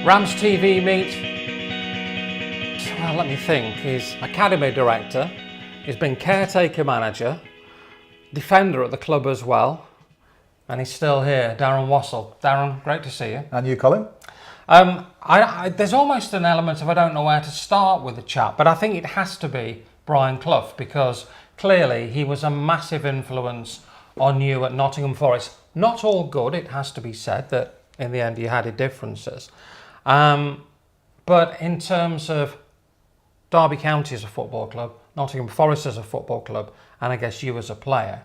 Rams TV meet, well, let me think, he's academy director, he's been caretaker manager, defender at the club as well, and he's still here, Darren Wassall. Darren, great to see you. And you, Colin? There's almost an element of I don't know where to start with the chat, but I think it has to be Brian Clough, because clearly he was a massive influence on you at Nottingham Forest. Not all good, it has to be said, that in the end you had differences. But in terms of Derby County as a football club, Nottingham Forest as a football club, and I guess you as a player,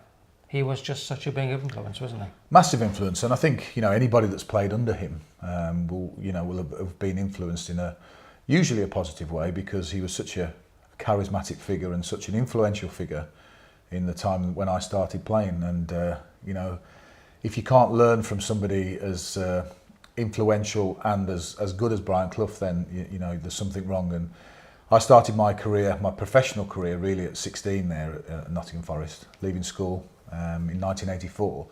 he was just such a big influence, wasn't he? Massive influence, and I think anybody that's played under him will have been influenced in usually a positive way, because he was such a charismatic figure and such an influential figure in the time when I started playing. And if you can't learn from somebody as influential and as good as Brian Clough, then there's something wrong. And I started my professional career really at 16 there at Nottingham Forest, leaving school in 1984.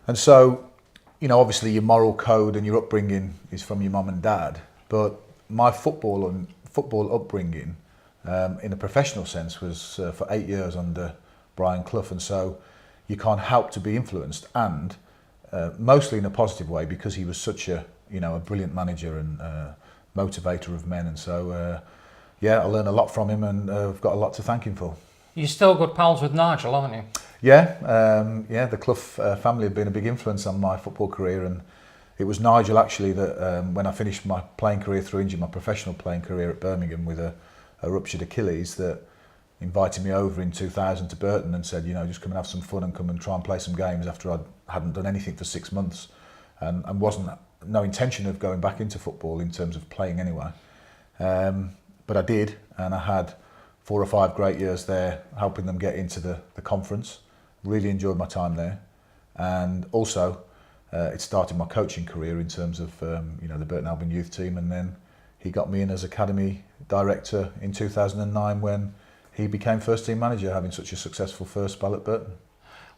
And so, obviously your moral code and your upbringing is from your mum and dad, but my football upbringing in a professional sense was for 8 years under Brian Clough. And so you can't help to be influenced, and mostly in a positive way, because he was such a brilliant manager and motivator of men. And so I learned a lot from him, and I've got a lot to thank him for. You're still good pals with Nigel, aren't you? Yeah, the Clough family have been a big influence on my football career, and it was Nigel actually that when I finished my playing career through injury, my professional playing career at Birmingham with a ruptured Achilles, that invited me over in 2000 to Burton and said, just come and have some fun and come and try and play some games, after I hadn't done anything for 6 months and wasn't no intention of going back into football in terms of playing anyway. But I did, and I had 4 or 5 great years there, helping them get into the conference. Really enjoyed my time there, and also it started my coaching career in terms of the Burton Albion youth team, and then he got me in as academy director in 2009 when he became first team manager, having such a successful first spell at Burton.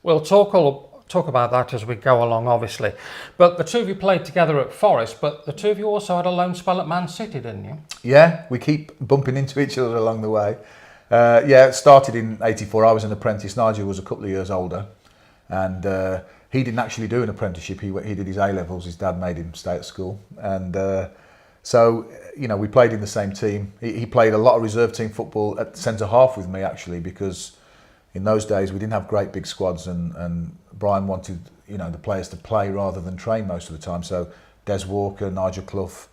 We'll talk about that as we go along, obviously. But the two of you played together at Forest, but the two of you also had a loan spell at Man City, didn't you? Yeah, we keep bumping into each other along the way. It started in '84. I was an apprentice. Nigel was a couple of years older, and he didn't actually do an apprenticeship. He did his A-levels. His dad made him stay at school, and so we played in the same team. He played a lot of reserve team football at centre half with me, actually, because in those days we didn't have great big squads, and Brian wanted the players to play rather than train most of the time. So Des Walker, Nigel Clough,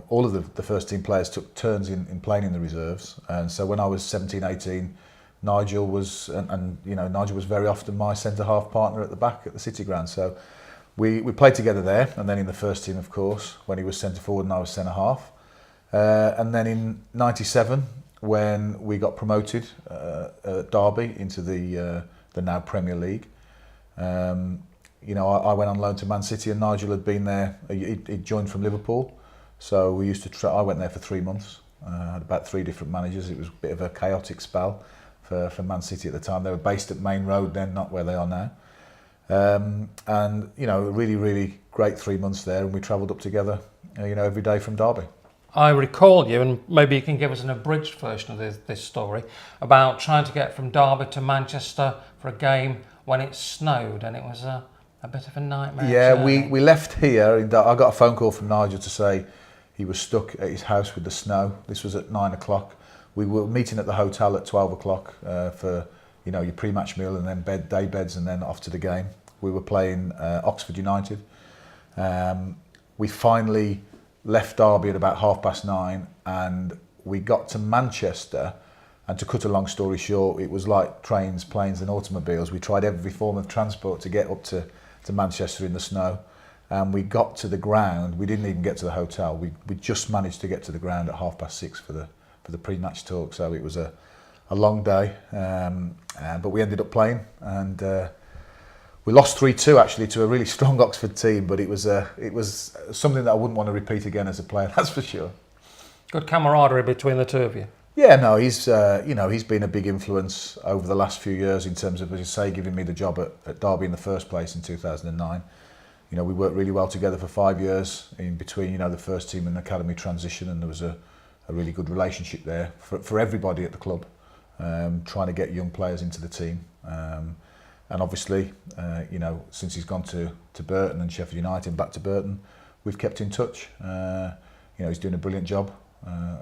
all of the first team players took turns in playing in the reserves. And so when I was 17, 18, Nigel was Nigel was very often my centre half partner at the back at the City Ground. So we played together there, and then in the first team, of course, when he was centre forward and I was centre half. And then in '97, when we got promoted at Derby into the now Premier League, I went on loan to Man City, and Nigel had been there. He'd joined from Liverpool, so we used to I went there for 3 months. I had about 3 different managers. It was a bit of a chaotic spell for Man City at the time. They were based at Main Road then, not where they are now. And really, really great 3 months there, and we travelled up together, every day from Derby. I recall you, and maybe you can give us an abridged version of this story, about trying to get from Derby to Manchester for a game when it snowed, and it was a bit of a nightmare. Yeah, journey. we left here. I got a phone call from Nigel to say he was stuck at his house with the snow. This was at 9 o'clock. We were meeting at the hotel at 12 o'clock for your pre-match meal, and then day beds, and then off to the game. We were playing Oxford United. We finally left Derby at about 9:30, and we got to Manchester, and to cut a long story short, it was like trains, planes and automobiles. We tried every form of transport to get up to Manchester in the snow, and we got to the ground. We didn't even get to the hotel. We just managed to get to the ground at 6:30 for the pre-match talk. So it was a long day, but we ended up playing, and we lost 3-2 actually to a really strong Oxford team, but it was something that I wouldn't want to repeat again as a player, that's for sure. Good camaraderie between the two of you. Yeah, no, he's been a big influence over the last few years in terms of, as you say, giving me the job at Derby in the first place in 2009. we worked really well together for 5 years in between, the first team and academy transition, and there was a really good relationship there for everybody at the club, trying to get young players into the team. And obviously, since he's gone to Burton and Sheffield United and back to Burton, we've kept in touch. He's doing a brilliant job.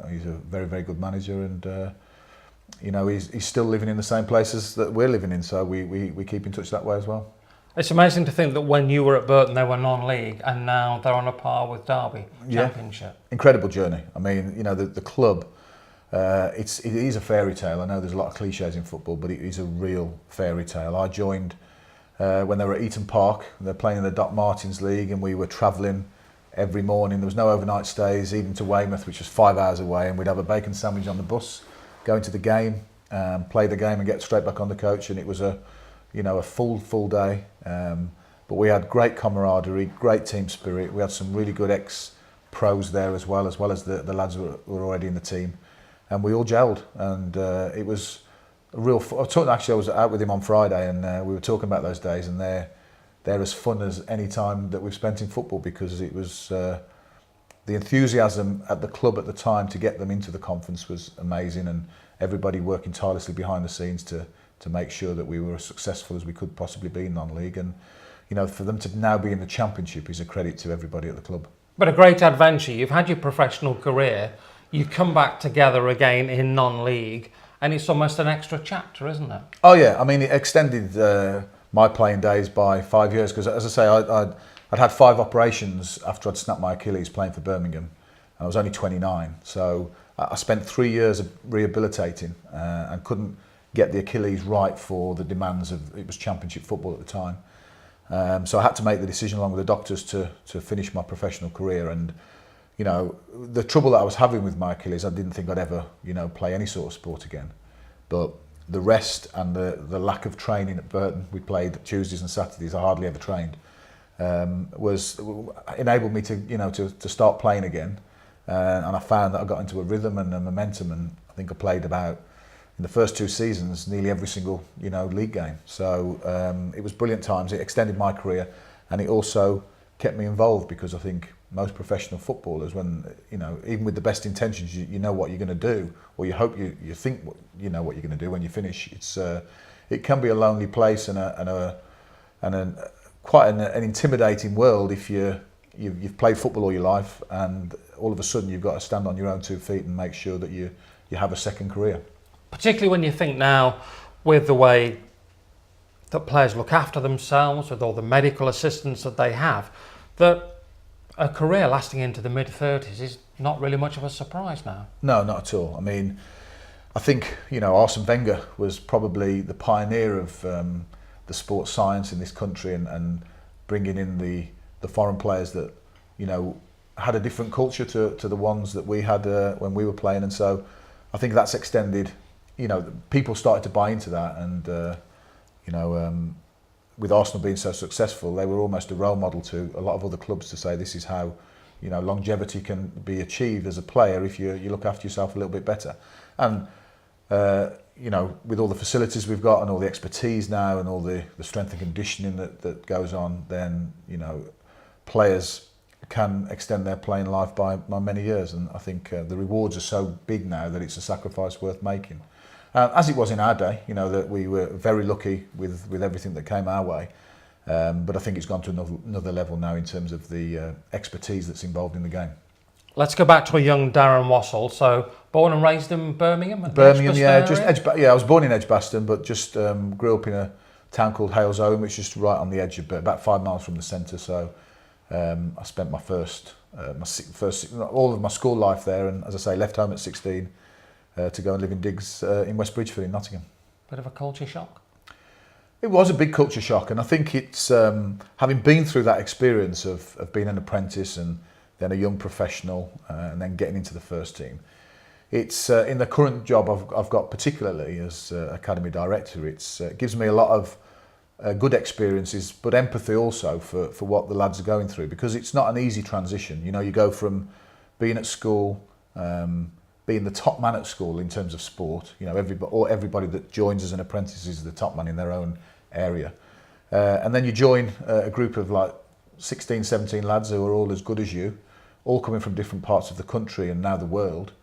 He's a very, very good manager, and he's still living in the same places that we're living in, so we keep in touch that way as well. It's amazing to think that when you were at Burton, they were non-league, and now they're on a par with Derby Championship. Incredible journey. I mean, the club, it is a fairy tale. I know there's a lot of cliches in football, but it is a real fairy tale. I joined when they were at Eaton Park. They're playing in the Doc Martens League, and we were travelling every morning. There was no overnight stays, even to Weymouth, which was 5 hours away, and we'd have a bacon sandwich on the bus, go into the game, play the game and get straight back on the coach, and it was a full day. But we had great camaraderie, great team spirit. We had some really good ex-pros there as well as the lads who were already in the team. And we all gelled, and it was a real... I was out with him on Friday, and we were talking about those days, and they're as fun as any time that we've spent in football, because it was... the enthusiasm at the club at the time to get them into the conference was amazing, and everybody working tirelessly behind the scenes to make sure that we were as successful as we could possibly be in non-league. And for them to now be in the Championship is a credit to everybody at the club. But a great adventure. You've had your professional career, you come back together again in non-league, and it's almost an extra chapter, isn't it? Oh yeah, I mean, it extended my playing days by 5 years, because as I say, I'd had 5 operations after I'd snapped my Achilles playing for Birmingham, and I was only 29. So I spent 3 years of rehabilitating and couldn't get the Achilles right for the demands of, it was Championship football at the time. So I had to make the decision along with the doctors to finish my professional career. And the trouble that I was having with my Achilles, I didn't think I'd ever play any sort of sport again. But the rest and the lack of training at Burton, we played Tuesdays and Saturdays, I hardly ever trained, enabled me to start playing again. And I found that I got into a rhythm and a momentum, and I think I played about, in the first 2 seasons, nearly every single league game. So it was brilliant times. It extended my career, and it also kept me involved, because I think most professional footballers, when even with the best intentions, you know what you're going to do, or you hope you think you know what you're going to do when you finish. It can be a lonely place and quite an intimidating world if you've played football all your life, and all of a sudden you've got to stand on your own 2 feet and make sure that you have a second career. Particularly when you think now, with the way that players look after themselves, with all the medical assistance that they have, that a career lasting into the mid-30s is not really much of a surprise now. No, not at all. I mean, I think, Arsene Wenger was probably the pioneer of the sports science in this country, and bringing in the foreign players that, had a different culture to the ones that we had when we were playing. And so I think that's extended, people started to buy into that, and, with Arsenal being so successful, they were almost a role model to a lot of other clubs, to say this is how, longevity can be achieved as a player if you look after yourself a little bit better. And, with all the facilities we've got and all the expertise now and all the strength and conditioning that goes on, then, players can extend their playing life by many years. And I think the rewards are so big now that it's a sacrifice worth making. As it was in our day, that we were very lucky with everything that came our way. But I think it's gone to another level now in terms of the expertise that's involved in the game. Let's go back to a young Darren Wassall. So, born and raised in Birmingham? Birmingham, yeah. I was born in Edgbaston, but just grew up in a town called Halesowen, which is just right on the edge of about 5 miles from the centre. So I spent my first all of my school life there, and as I say, left home at 16 to go and live in digs in West Bridgefield in Nottingham. Bit of a culture shock? It was a big culture shock, and I think it's having been through that experience of being an apprentice and then a young professional and then getting into the first team. It's in the current job I've got, particularly as academy director, it gives me a lot of good experiences, but empathy also for what the lads are going through, because it's not an easy transition. You go from being at school, being the top man at school in terms of sport. Everybody that joins as an apprentice is the top man in their own area, and then you join a group of like 16, 17 lads who are all as good as you, all coming from different parts of the country and now the world,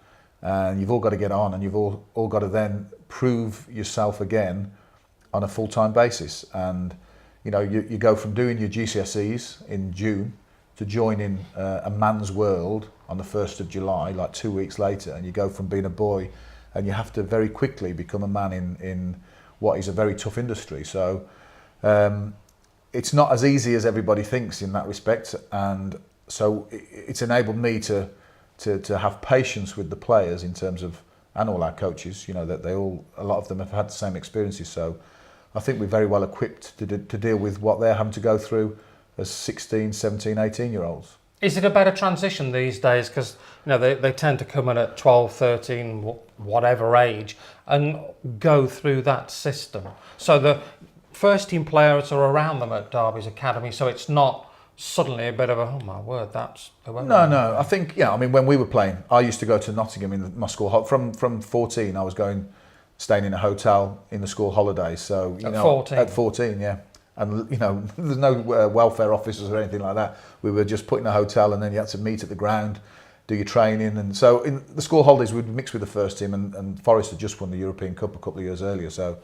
and you've all got to get on, and you've all got to then prove yourself again on a full-time basis. And you know, you go from doing your GCSEs in June to joining a man's world on the 1st of July, like 2 weeks later, and you go from being a boy, and you have to very quickly become a man in what is a very tough industry. So it's not as easy as everybody thinks in that respect, and so it's enabled me to have patience with the players in terms of, and all our coaches, you know, that a lot of them have had the same experiences. So I think we're very well equipped to deal with what they're having to go through as 16, 17, 18-year-olds. Is it a better transition these days? Because you know they tend to come in at 12, 13, whatever age, and go through that system. So the first team players are around them at Derby's academy, so it's not suddenly a bit of a, oh my word, that's... No. I think, yeah, I mean, when we were playing, I used to go to Nottingham in my school. From 14, I was staying in a hotel in the school holidays. So, you at know, 14? At 14, yeah. And, you know, there's no welfare officers or anything like that. We were just put in a hotel, and then you had to meet at the ground, do your training. And so in the school holidays, we'd mix with the first team, and Forest had just won the European Cup a couple of years earlier. So,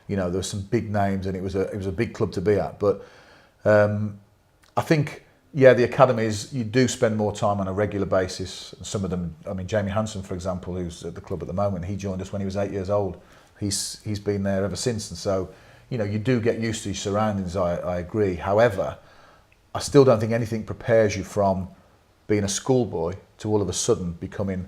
you know, there were some big names, and it was a big club to be at. But I think, yeah, the academies, you do spend more time on a regular basis. Some of them, I mean, Jamie Hansen, for example, who's at the club at the moment, he joined us when he was 8 years old. He's been there ever since. And so, you know, you do get used to your surroundings, I agree. However, I still don't think anything prepares you from being a schoolboy to all of a sudden becoming,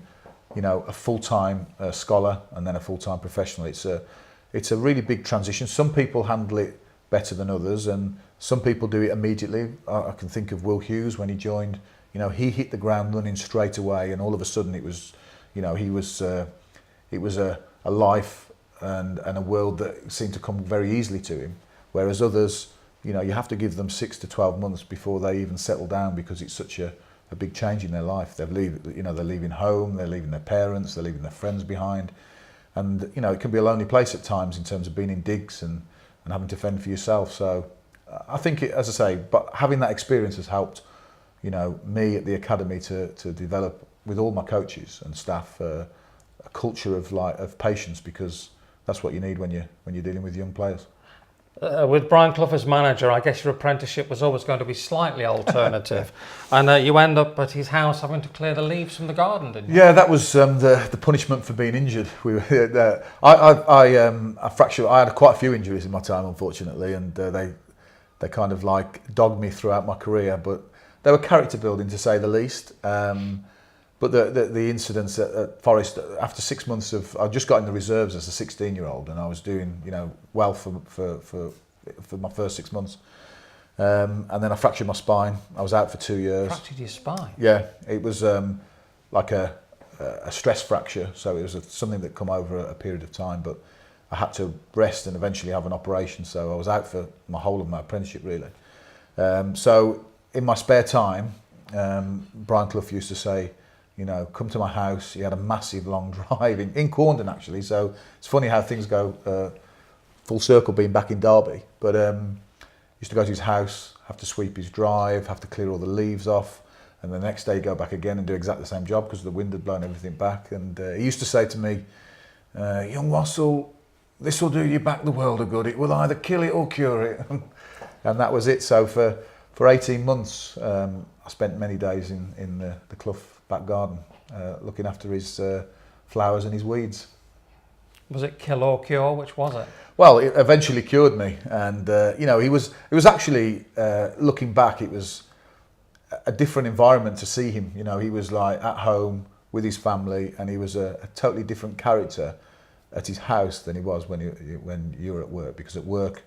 you know, a full-time scholar and then a full-time professional. It's a really big transition. Some people handle it better than others, and some people do it immediately. I can think of Will Hughes when he joined. You know, he hit the ground running straight away, and all of a sudden it was, you know, it was a life and a world that seemed to come very easily to him. Whereas others, you know, you have to give them 6 to 12 months before they even settle down, because it's such a big change in their life. They're leaving home, they're leaving their parents, they're leaving their friends behind, and you know, it can be a lonely place at times in terms of being in digs and having to fend for yourself. So I think, as I say, but having that experience has helped, you know, me at the academy to develop with all my coaches and staff a culture of patience, because that's what you need when you're dealing with young players. With Brian Clough as manager, I guess your apprenticeship was always going to be slightly alternative, and you end up at his house having to clear the leaves from the garden, didn't you? Yeah, that was the punishment for being injured. I fractured. I had quite a few injuries in my time, unfortunately, and they kind of like dogged me throughout my career. But they were character building, to say the least. But the incidents at Forest, after 6 months I just got in the reserves as a 16-year-old, and I was doing, you know, well for my first 6 months, and then I fractured my spine. I was out for 2 years. Fractured your spine? Yeah, it was like a stress fracture, so it was something that come over a period of time. But I had to rest and eventually have an operation, so I was out for my whole of my apprenticeship, really. So in my spare time, Brian Clough used to say, you know, come to my house. He had a massive long drive in Corndon, actually. So it's funny how things go full circle, being back in Derby. But used to go to his house, have to sweep his drive, have to clear all the leaves off, and the next day go back again and do exactly the same job because the wind had blown everything back. And he used to say to me, young Wassall, this will do you back the world of good. It will either kill it or cure it. And that was it. So for 18 months, I spent many days in the Clough back garden, looking after his flowers and his weeds. Was it kill or cure? Which was it? Well, it eventually cured me, and you know, it was actually looking back, it was a different environment to see him. You know, he was like at home with his family, and he was a totally different character at his house than he was when you were at work. Because at work,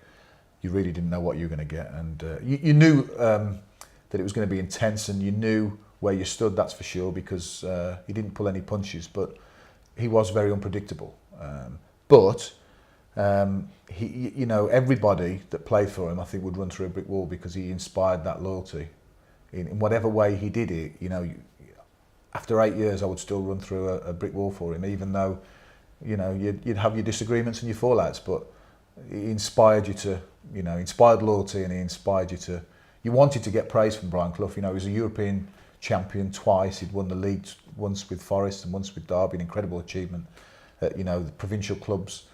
you really didn't know what you were going to get, and you knew that it was going to be intense, and you knew where you stood, that's for sure, because he didn't pull any punches, but he was very unpredictable. He, you know, everybody that played for him, I think, would run through a brick wall because he inspired that loyalty. In whatever way he did it, you know, after 8 years, I would still run through a brick wall for him, even though, you know, you'd have your disagreements and your fallouts, but he inspired you to, you know, inspired loyalty, and he inspired you to, you wanted to get praise from Brian Clough. You know, he was a European champion twice. He'd won the league once with Forest and once with Derby, an incredible achievement at, you know, the provincial clubs.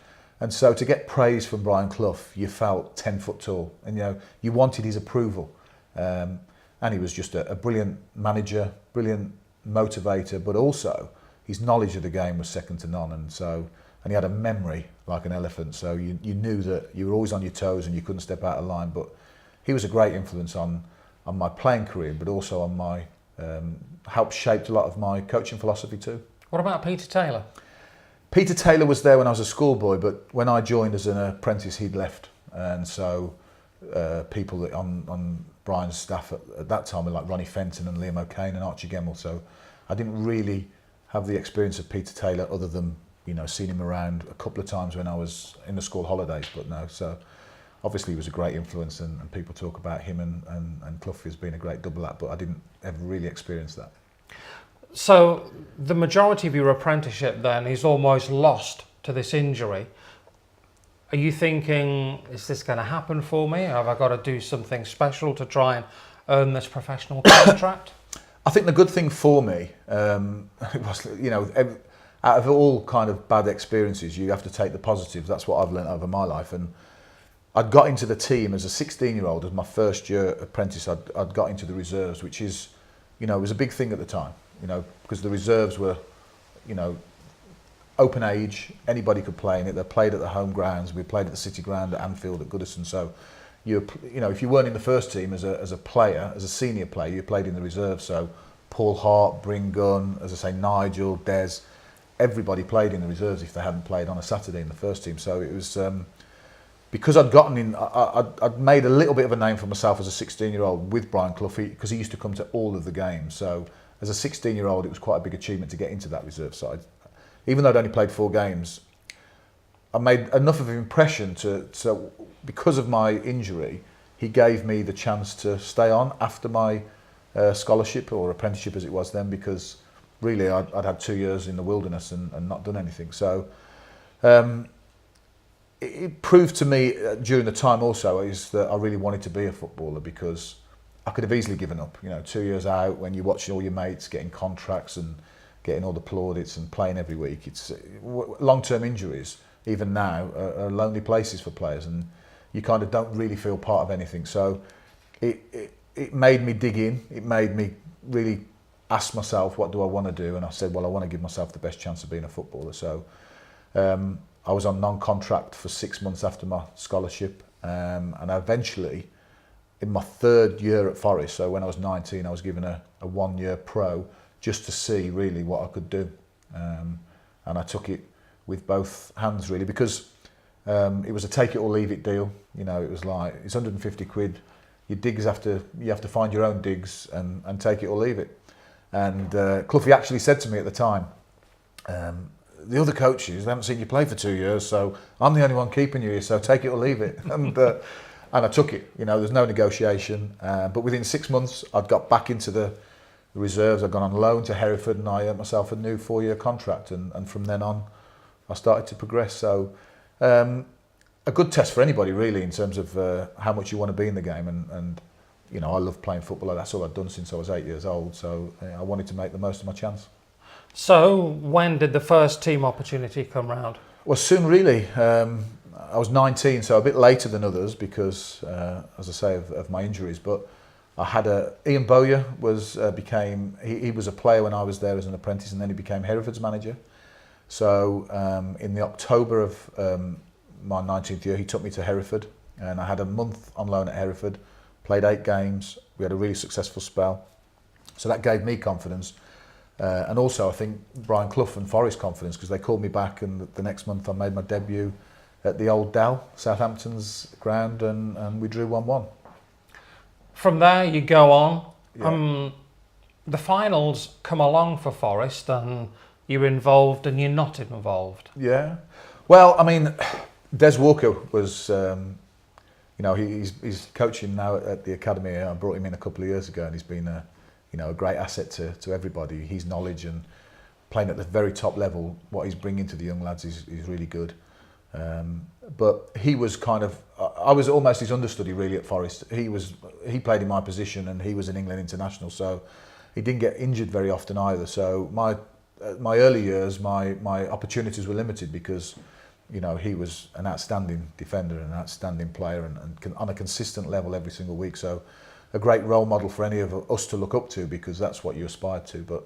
And so to get praise from Brian Clough, you felt 10 foot tall, and you know, you wanted his approval. And he was just a brilliant manager, brilliant motivator, but also his knowledge of the game was second to none. And he had a memory like an elephant, so you knew that you were always on your toes and you couldn't step out of line. But he was a great influence on my playing career, but also on my helped shape a lot of my coaching philosophy too. What about Peter Taylor? Peter Taylor was there when I was a schoolboy, but when I joined as an apprentice, he'd left, and so people that on Brian's staff at that time were like Ronnie Fenton and Liam O'Kane and Archie Gemmell. So I didn't really have the experience of Peter Taylor other than, you know, seeing him around a couple of times when I was in the school holidays. But no, so obviously he was a great influence, and people talk about him and Clough as being a great double act, but I didn't ever really experience that. So the majority of your apprenticeship then is almost lost to this injury. Are you thinking, is this going to happen for me? Have I got to do something special to try and earn this professional contract? I think the good thing for me, it was, you know, out of all kind of bad experiences, you have to take the positives. That's what I've learned over my life. And I'd got into the team as a 16-year-old, as my first year apprentice. I'd got into the reserves, which is, you know, it was a big thing at the time, you know, because the reserves were, you know, open age, anybody could play in it. They played at the home grounds. We played at the City Ground at Anfield at Goodison. So, you know, if you weren't in the first team as a player, as a senior player, you played in the reserves. So, Paul Hart, Bryn Gunn, as I say, Nigel, Des, everybody played in the reserves if they hadn't played on a Saturday in the first team. So it was because I'd gotten in, I'd made a little bit of a name for myself as a 16-year-old with Brian Clough, because he used to come to all of the games. So as a 16-year-old, it was quite a big achievement to get into that reserve side. Even though I'd only played 4 games, I made enough of an impression so because of my injury, he gave me the chance to stay on after my scholarship or apprenticeship as it was then, because really I'd had 2 years in the wilderness and not done anything. So it proved to me during the time also is that I really wanted to be a footballer, because I could have easily given up. You know, 2 years out when you're watching all your mates getting contracts and getting all the plaudits and playing every week. It's long-term injuries, even now, are lonely places for players, and you kind of don't really feel part of anything. So it made me dig in. It made me really ask myself, what do I want to do? And I said, well, I want to give myself the best chance of being a footballer. So I was on non-contract for 6 months after my scholarship, and eventually, in my 3rd year at Forest, so when I was 19, I was given a 1-year pro, just to see really what I could do. And I took it with both hands really, because it was a take it or leave it deal. You know, it was like, it's 150 quid. Your digs you have to find your own digs and take it or leave it. And Cloughie actually said to me at the time, the other coaches, they haven't seen you play for 2 years, so I'm the only one keeping you here, so take it or leave it. And I took it. You know, there's no negotiation. But within 6 months, I'd got back into the reserves. I'd gone on loan to Hereford, and I earned myself a new 4-year contract. And from then on, I started to progress. So a good test for anybody really, in terms of how much you want to be in the game. And you know, I love playing football. That's all I'd done since I was 8 years old. So I wanted to make the most of my chance. So when did the first team opportunity come round? Well, soon really. I was 19, so a bit later than others because, as I say, of my injuries. But I had Ian Bowyer he was a player when I was there as an apprentice, and then he became Hereford's manager. So in the October of my 19th year, he took me to Hereford, and I had a month on loan at Hereford, played 8 games. We had a really successful spell. So that gave me confidence. And also I think Brian Clough and Forest confidence, because they called me back, and the next month I made my debut at the old Dell, Southampton's ground, and we drew 1-1. From there you go on. Yeah. The finals come along for Forest, and you're involved and you're not involved. Yeah. Well, I mean, Des Walker was, you know, he's coaching now at the academy. I brought him in a couple of years ago, and he's been a great asset to everybody. His knowledge and playing at the very top level, what he's bringing to the young lads is really good. But he was kind of, I was almost his understudy really at Forest. He played in my position, and he was an England international, so he didn't get injured very often either. So my early years, my opportunities were limited because, you know, he was an outstanding defender and an outstanding player, and on a consistent level every single week. So a great role model for any of us to look up to, because that's what you aspire to. But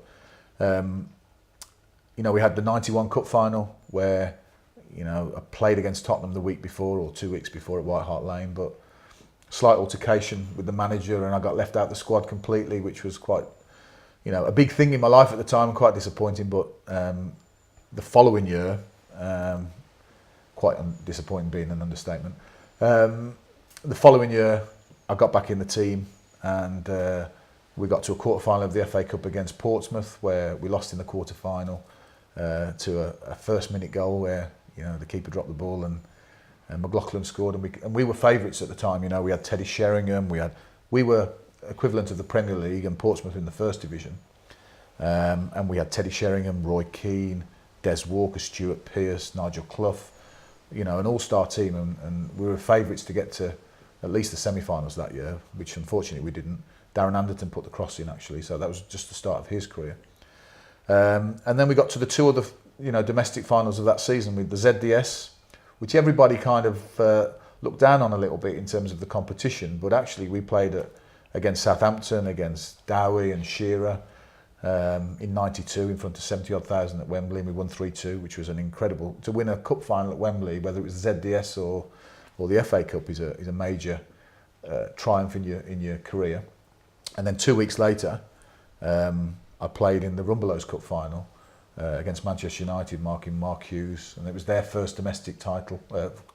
you know, we had the '91 Cup final where, you know, I played against Tottenham the week before or 2 weeks before at White Hart Lane, but slight altercation with the manager and I got left out the squad completely, which was quite, you know, a big thing in my life at the time, quite disappointing. But the following year, quite disappointing being an understatement. The following year, I got back in the team, and we got to a quarter-final of the FA Cup against Portsmouth, where we lost in the quarter-final to a first-minute goal where, you know, the keeper dropped the ball and McLaughlin scored, and we were favourites at the time. You know, we had Teddy Sheringham, we were equivalent of the Premier League and Portsmouth in the First Division, and we had Teddy Sheringham, Roy Keane, Des Walker, Stuart Pearce, Nigel Clough, you know, an all-star team, and we were favourites to get to at least the semi-finals that year, which unfortunately we didn't. Darren Anderton put the cross in actually, so that was just the start of his career. And then we got to the two other, you know, domestic finals of that season with the ZDS, which everybody kind of looked down on a little bit in terms of the competition, but actually we played against Southampton, against Dowie and Shearer in '92 in front of 70-odd thousand at Wembley, and we won 3-2, which was an incredible, to win a cup final at Wembley, whether it was the ZDS or the FA Cup, is a major triumph in your career. And then 2 weeks later, I played in the Rumbelows Cup final against Manchester United, marking Mark Hughes, and it was their first domestic title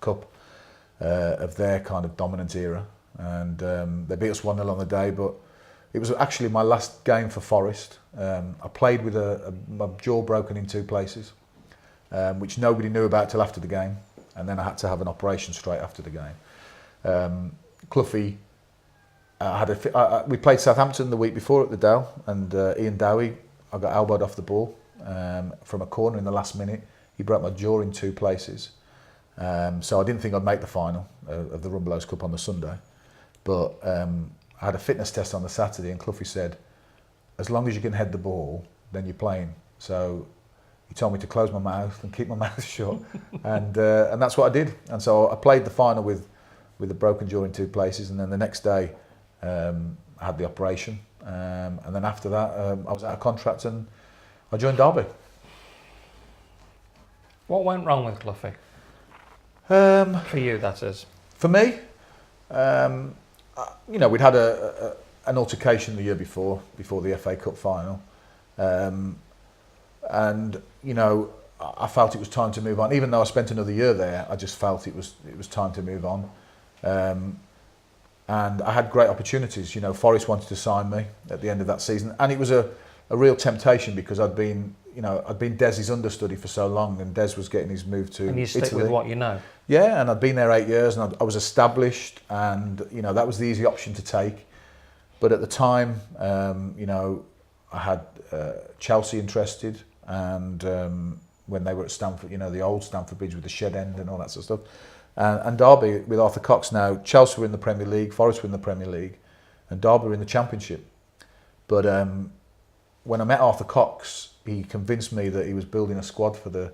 cup of their kind of dominant era. And they beat us 1-0 on the day, but it was actually my last game for Forest. I played with my jaw broken in 2 places, which nobody knew about till after the game, and then I had to have an operation straight after the game. Cloughie, we played Southampton the week before at the Dell, and Ian Dowie, I got elbowed off the ball from a corner in the last minute. He broke my jaw in 2 places, so I didn't think I'd make the final of the Rumbelows Cup on the Sunday. But I had a fitness test on the Saturday, and Cloughie said, as long as you can head the ball, then you're playing. So he told me to close my mouth and keep my mouth shut, and that's what I did. And so I played the final with a broken jaw in 2 places, and then the next day I had the operation, and then after that I was out of contract and I joined Derby. What went wrong with Cloughie? For you, that is. For me, you know, we'd had an altercation the year before the FA Cup final, and you know, I felt it was time to move on. Even though I spent another year there, I just felt it was time to move on. And I had great opportunities. You know, Forest wanted to sign me at the end of that season, and it was a real temptation because I'd been Des's understudy for so long, and Des was getting his move to Italy. And you stick with what you know. Yeah, and I'd been there 8 years, and I was established, and you know, that was the easy option to take. But at the time, you know, I had Chelsea interested, and when they were at Stamford, you know, the old Stamford Bridge with the shed end and all that sort of stuff. And Derby with Arthur Cox. Now, Chelsea were in the Premier League, Forest were in the Premier League, and Derby were in the Championship. But when I met Arthur Cox, he convinced me that he was building a squad for the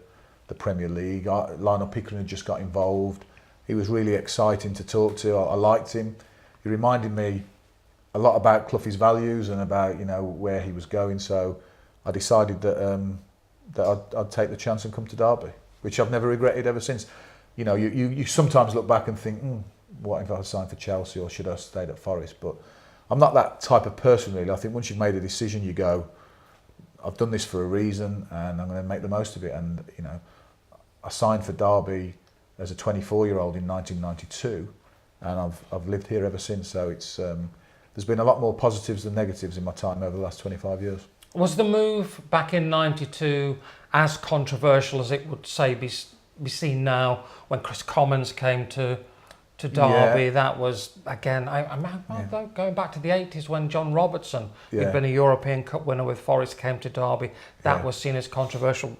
Premier League. Lionel Pickering had just got involved. He was really exciting to talk to. I liked him. He reminded me a lot about Cloughie's values and about, you know, where he was going. So I decided that I'd take the chance and come to Derby, which I've never regretted ever since. You know, you sometimes look back and think, what if I signed for Chelsea, or should I have stayed at Forest? But I'm not that type of person, really. I think once you've made a decision, you go, I've done this for a reason, and I'm going to make the most of it. And you know, I signed for Derby as a 24-year-old in 1992, and I've lived here ever since. So it's there's been a lot more positives than negatives in my time over the last 25 years. Was the move back in '92 as controversial as it would say be seen now when Chris Commons came to Derby? Yeah. That was, again, I'm going back to the 80s when John Robertson, who'd been a European Cup winner with Forest, came to Derby. That was seen as controversial,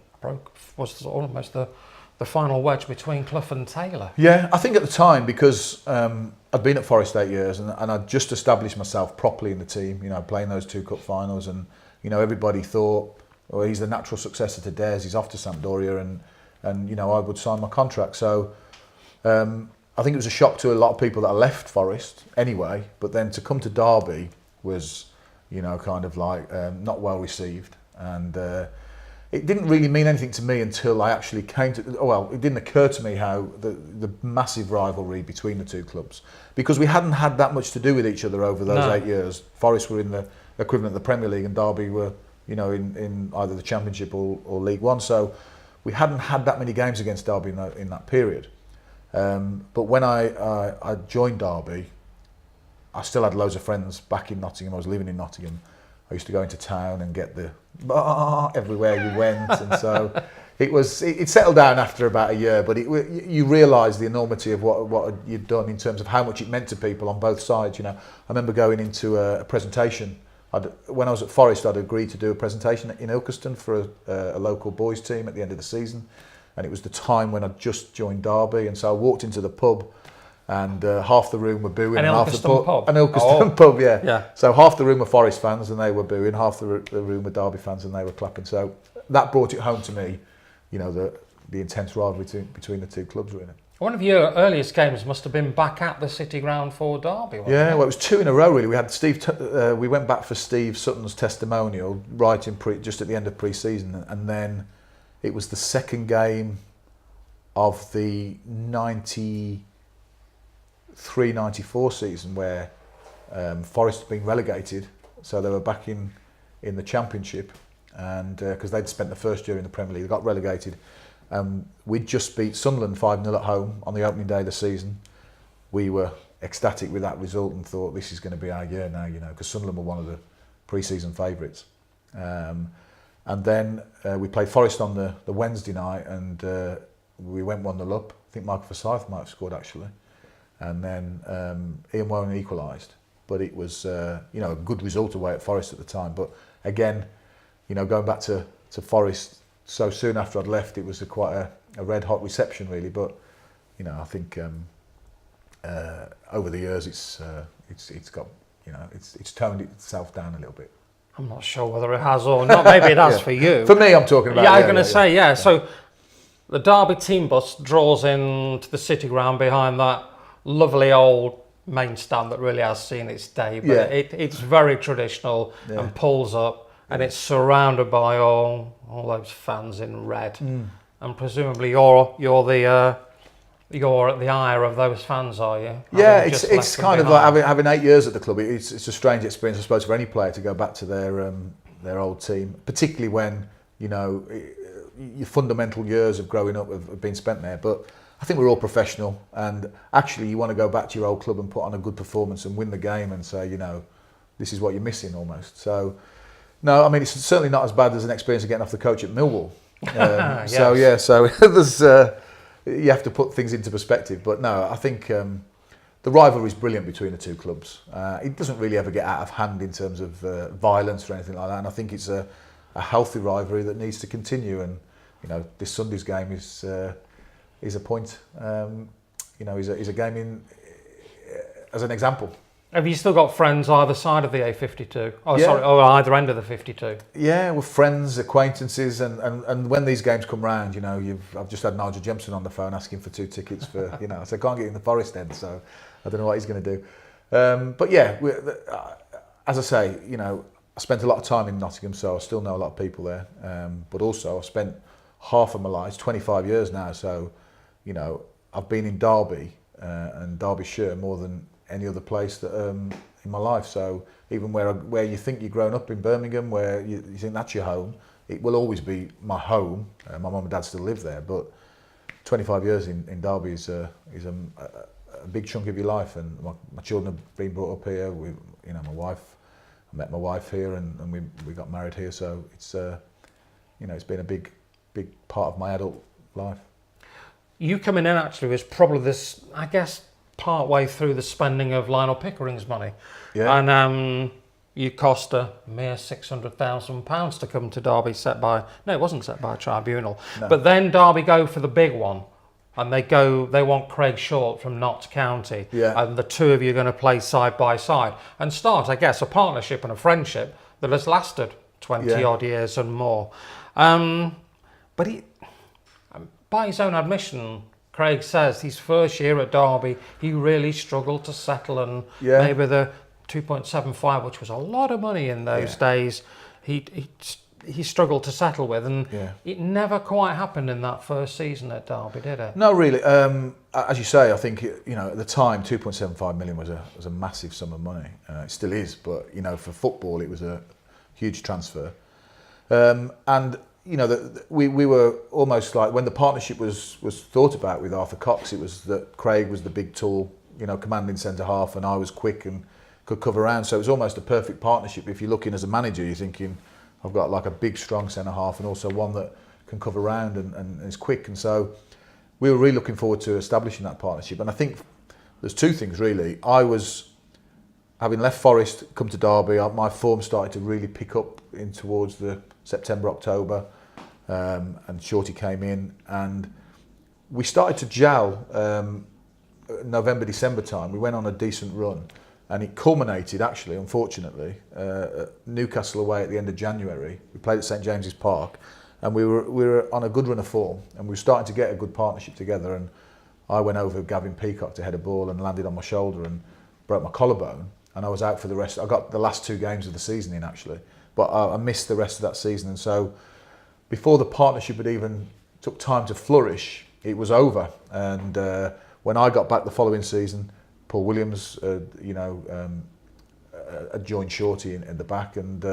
was almost the the final wedge between Clough and Taylor. Yeah, I think at the time, because I'd been at Forest 8 years and I'd just established myself properly in the team, you know, playing those 2 cup finals, and, you know, everybody thought, well, he's the natural successor to Des, he's off to Sampdoria, and you know, I would sign my contract. So I think it was a shock to a lot of people that I left Forest anyway, but then to come to Derby was, you know, kind of like not well received, and it didn't really mean anything to me until I actually came to, well, it didn't occur to me how the massive rivalry between the 2 clubs, because we hadn't had that much to do with each other over those 8 years. Forest were in the equivalent of the Premier League and Derby were, you know, in either the Championship or League One, so we hadn't had that many games against Derby in that period. But when I joined Derby, I still had loads of friends back in Nottingham. I was living in Nottingham. I used to go into town and get the bar everywhere you went, and so it settled down after about a year. But you realise the enormity of what you'd done in terms of how much it meant to people on both sides. You know, I remember going into a presentation. When I was at Forest, I'd agreed to do a presentation in Ilkeston for a local boys team at the end of the season, and it was the time when I'd just joined Derby, and so I walked into the pub. And half the room were booing, An and half the pub. An Ilkeston pub, yeah. Yeah. So half the room were Forest fans, and they were booing. Half the room were Derby fans, and they were clapping. So that brought it home to me, you know, the intense rivalry between the 2 clubs, really. One of your earliest games must have been back at the City Ground for Derby, wasn't Yeah, it? well, it was 2 in a row, really. We had we went back for Steve Sutton's testimonial right in just at the end of pre-season, and then it was the second game of the 93-94 season where Forest had been relegated, so they were back in the Championship, and because they'd spent the first year in the Premier League, they got relegated. We'd just beat Sunderland 5-0 at home on the opening day of the season. We were ecstatic with that result and thought, this is going to be our year now, you know, because Sunderland were one of the pre-season favourites. And then we played Forest on the Wednesday night, and we went 1-0 up. I think Michael Forsyth might have scored, actually. And then Ian Woan equalised. But it was, you know, a good result away at Forest at the time. But again, you know, going back to Forest so soon after I'd left, it was quite a red hot reception, really. But you know, I think over the years, it's got, you know, it's toned itself down a little bit. I'm not sure whether it has or not. Maybe it has for you. For me, I'm talking about. Yeah, I was going to say, yeah. So the Derby team bus draws into the City Ground behind that lovely old main stand that really has seen its day, but it's very traditional and pulls up, and it's surrounded by all those fans in red, and presumably you're the ire of those fans, are you? Yeah, it's kind of like having 8 years at the club. It's a strange experience, I suppose, for any player to go back to their old team, particularly when, you know, your fundamental years of growing up have been spent there. But I think we're all professional, and actually you want to go back to your old club and put on a good performance and win the game and say, you know, this is what you're missing almost. So, no, I mean, it's certainly not as bad as an experience of getting off the coach at Millwall. Yes. So, yeah, so there's, you have to put things into perspective. But no, I think the rivalry is brilliant between the 2 clubs. It doesn't really ever get out of hand in terms of violence or anything like that. And I think it's a healthy rivalry that needs to continue. And, you know, this Sunday's game is a point, you know, is a game as an example. Have you still got friends either side of the A52? Oh, yeah. Sorry, or either end of the 52? Yeah, we're friends, acquaintances, and when these games come round, you know, I've just had Nigel Jemson on the phone asking for 2 tickets for, you know, so I can't get in the Forest end, so I don't know what he's going to do. But yeah, as I say, you know, I spent a lot of time in Nottingham, so I still know a lot of people there. But also, I've spent half of my life, 25 years now, so, you know, I've been in Derby and Derbyshire more than any other place that in my life. So even where you think you've grown up in Birmingham, where you think that's your home, it will always be my home. My mum and dad still live there, but 25 years in Derby is a big chunk of your life. And my children have been brought up here. You know, I met my wife here, and we got married here. So it's you know, it's been a big part of my adult life. You coming in actually was probably this, I guess, part way through the spending of Lionel Pickering's money. Yeah. And you cost a mere £600,000 to come to Derby it wasn't set by a tribunal. No. But then Derby go for the big one. And they want Craig Short from Notts County. Yeah. And the two of you are going to play side by side and start, I guess, a partnership and a friendship that has lasted 20 odd years and more. But by his own admission, Craig says his first year at Derby, he really struggled to settle, and maybe the 2.75, which was a lot of money in those days, he struggled to settle with, and it never quite happened in that first season at Derby, did it? No, really. As you say, I think at the time, 2.75 million was a massive sum of money. It still is, but for football, it was a huge transfer. And we were almost like, when the partnership was thought about with Arthur Cox, it was that Craig was the big, tall, commanding centre half, and I was quick and could cover around. So it was almost a perfect partnership. If you're looking as a manager, you're thinking, I've got like a big, strong centre half and also one that can cover around and is quick. And so we were really looking forward to establishing that partnership. And I think there's two things really. I was, having left Forest, come to Derby, my form started to really pick up in towards the September, October, and Shorty came in and we started to gel November, December time. We went on a decent run. And it culminated, actually, unfortunately, at Newcastle away at the end of January. We played at St James's Park, and we were on a good run of form, and we were starting to get a good partnership together. And I went over Gavin Peacock to head a ball and landed on my shoulder and broke my collarbone. And I was out for the rest. I got the last 2 games of the season in, actually, but I missed the rest of that season. And so, before the partnership had even took time to flourish, it was over. And when I got back the following season, Paul Williams, joined Shorty in the back, and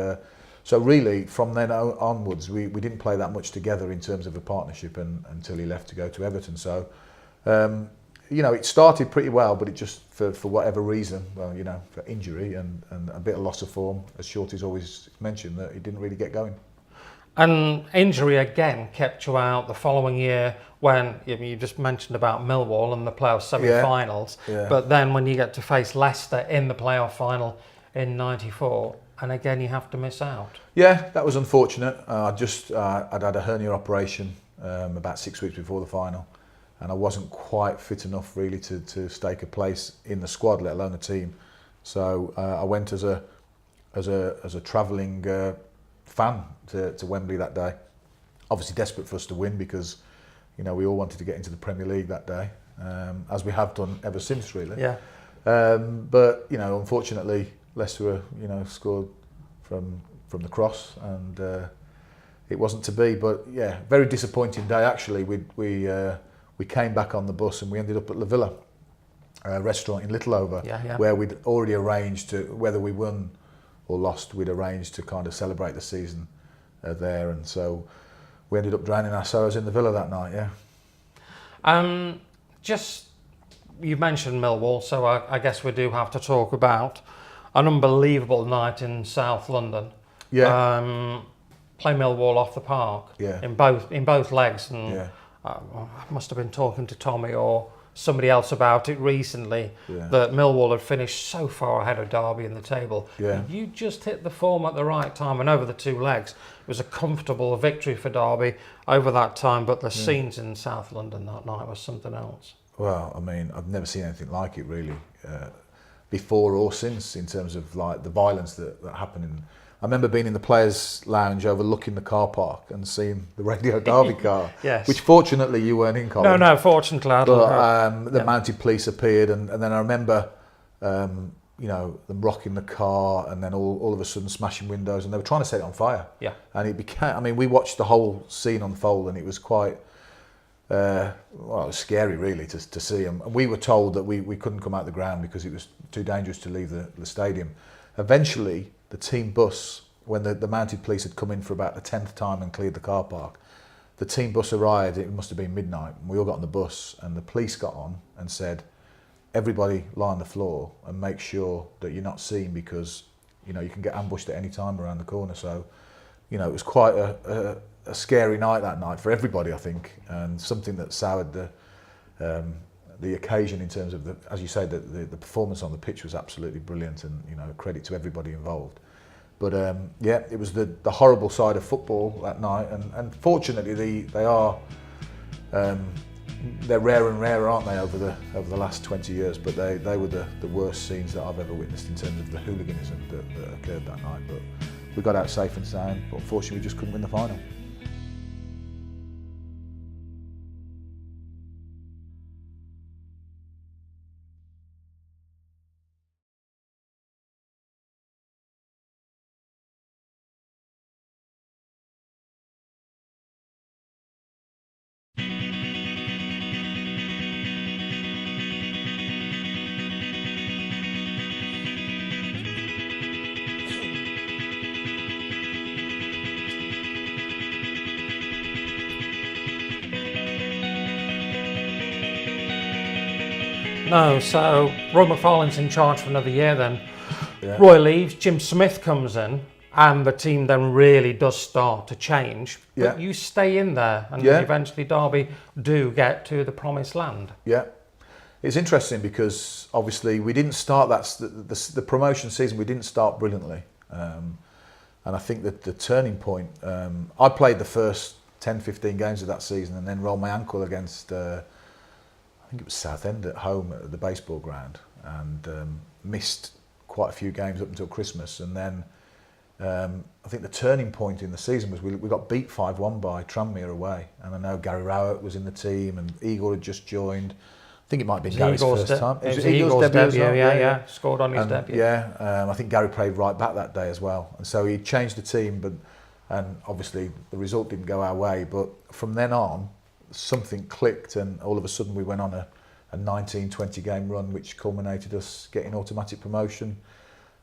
so really from then onwards we didn't play that much together in terms of a partnership, until he left to go to Everton. So it started pretty well, but it just for whatever reason, for injury and a bit of loss of form, as Shorty's always mentioned, that he didn't really get going. And injury again kept you out the following year, when you just mentioned about Millwall and the playoff semi-finals, but then when you get to face Leicester in the playoff final in '94, and again you have to miss out. Yeah, that was unfortunate. I'd had a hernia operation about 6 weeks before the final, and I wasn't quite fit enough really to stake a place in the squad, let alone the team. So I went as a travelling fan to Wembley that day. Obviously desperate for us to win, because we all wanted to get into the Premier League that day, as we have done ever since, really. Yeah. But unfortunately, Leicester scored from the cross, and it wasn't to be. But yeah, very disappointing day actually. We came back on the bus and we ended up at La Villa, a restaurant in Littleover, where we'd already arranged to, whether we won or lost, we'd arranged to kind of celebrate the season there, and so we ended up drowning our sorrows in the Villa that night. You mentioned Millwall, so I guess we do have to talk about an unbelievable night in South London. Play Millwall off the park in both legs, and I must have been talking to Tommy or somebody else about it recently, that Millwall had finished so far ahead of Derby in the table. You just hit the form at the right time, and over the 2 legs it was a comfortable victory for Derby over that time, but the scenes in South London that night was something else. Well, I mean, I've never seen anything like it really, before or since, in terms of like the violence that happened. I remember being in the players' lounge overlooking the car park and seeing the Radio Derby car, which fortunately you weren't in, Colin. No, fortunately I don't. But the mounted police appeared, and then I remember, them rocking the car, and then all of a sudden smashing windows, and they were trying to set it on fire. And it became, I mean, we watched the whole scene unfold, and it was quite, it was scary really to see. And we were told that we couldn't come out the ground because it was too dangerous to leave the stadium. Eventually, the team bus, when the mounted police had come in for about the 10th time and cleared the car park, the team bus arrived. It must have been midnight, and we all got on the bus, and the police got on and said, everybody lie on the floor and make sure that you're not seen, because you can get ambushed at any time around the corner. So it was quite a scary night that night for everybody, I think, and something that soured the occasion in terms of as you say, the performance on the pitch was absolutely brilliant, and credit to everybody involved. But yeah, it was the horrible side of football that night, and fortunately they are they're rarer and rarer, aren't they, over the last 20 years? But they were the worst scenes that I've ever witnessed in terms of the hooliganism that occurred that night. But we got out safe and sound, but unfortunately we just couldn't win the final. No, so Roy McFarlane's in charge for another year then. Yeah. Roy leaves, Jim Smith comes in, and the team then really does start to change. But Yeah. you stay in there, and Yeah. eventually Derby do get to the promised land. Yeah, it's interesting because obviously we didn't start the promotion season. We didn't start brilliantly, and I think that the turning point. I played the first 10, 15 games of that season, and then rolled my ankle against. I think it was Southend at home at the baseball ground, and missed quite a few games up until Christmas, and then I think the turning point in the season was we got beat 5-1 by Tranmere away, and I know Gary Rowett was in the team, and Igor had just joined. I think it might have been Gary's first time. It was Igor's debut as well. Yeah, scored on his debut. Yeah, I think Gary played right back that day as well, and so he changed the team, and obviously the result didn't go our way, but from then on something clicked, and all of a sudden we went on a 19-20 game run, which culminated us getting automatic promotion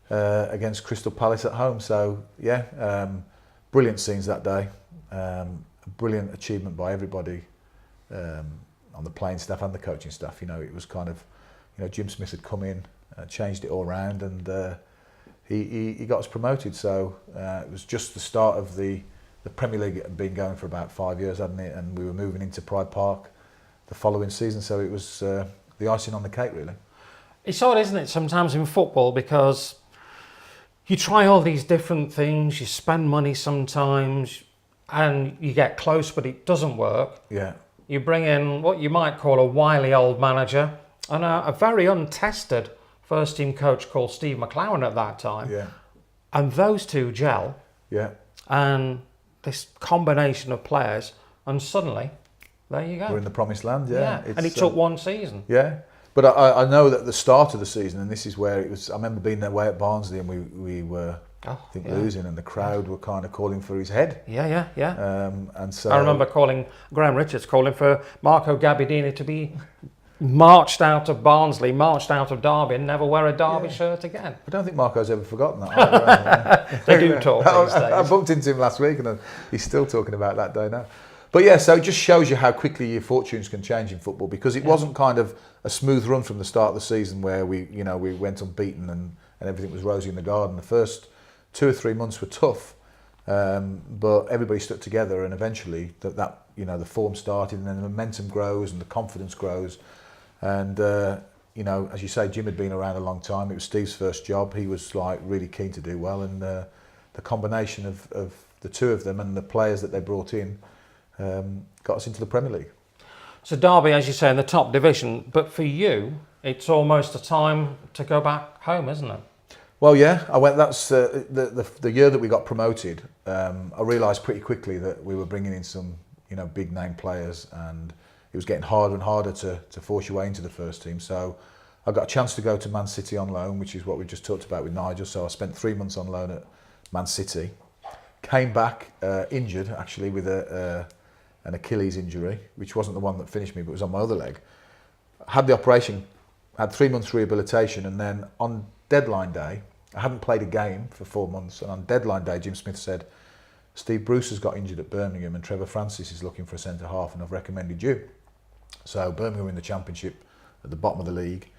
against Crystal Palace at home. So yeah, brilliant scenes that day, brilliant achievement by everybody on the playing staff and the coaching staff. You know, it was kind of, you know, Jim Smith had come in, changed it all around, and he got us promoted. So it was just the start of the Premier League. Had been going for about 5 years, hadn't it? And we were moving into Pride Park the following season, so it was the icing on the cake, really. It's odd, isn't it, sometimes in football, because you try all these different things, you spend money sometimes, and you get close, but it doesn't work. Yeah. You bring in what you might call a wily old manager, and a very untested first-team coach called Steve McClaren at that time. Yeah. And those two gel, Yeah. and this combination of players, and suddenly, there you go. We're in the promised land, yeah. And it took one season. Yeah, but I know that at the start of the season, and this is where it was, I remember being away at Barnsley, and we were, losing, and the crowd were kind of calling for his head. Yeah. And so I remember Graham Richards calling for Marco Gabbiadini to be marched out of Barnsley, marched out of Derby, and never wear a Derby shirt again. I don't think Marco's ever forgotten that either. They do talk these days. I bumped into him last week, and he's still talking about that day now. But yeah, so it just shows you how quickly your fortunes can change in football, because it wasn't kind of a smooth run from the start of the season where we went unbeaten and everything was rosy in the garden. The first 2 or 3 months were tough, but everybody stuck together, and eventually that the form started, and then the momentum grows and the confidence grows. And as you say, Jim had been around a long time. It was Steve's first job. He was like really keen to do well, and the combination of the two of them and the players that they brought in got us into the Premier League. So Derby, as you say, in the top division, but for you, it's almost a time to go back home, isn't it? Well, yeah, I went. That's the year that we got promoted. I realised pretty quickly that we were bringing in some big name players, and it was getting harder and harder to force your way into the first team. So I got a chance to go to Man City on loan, which is what we just talked about with Nigel. So I spent 3 months on loan at Man City. Came back injured, actually, with an Achilles injury, which wasn't the one that finished me, but it was on my other leg. Had the operation, had 3 months rehabilitation, and then on deadline day, I hadn't played a game for 4 months, and on deadline day, Jim Smith said, Steve Bruce has got injured at Birmingham, and Trevor Francis is looking for a centre half, and I've recommended you. So Birmingham were in the Championship at the bottom of the league.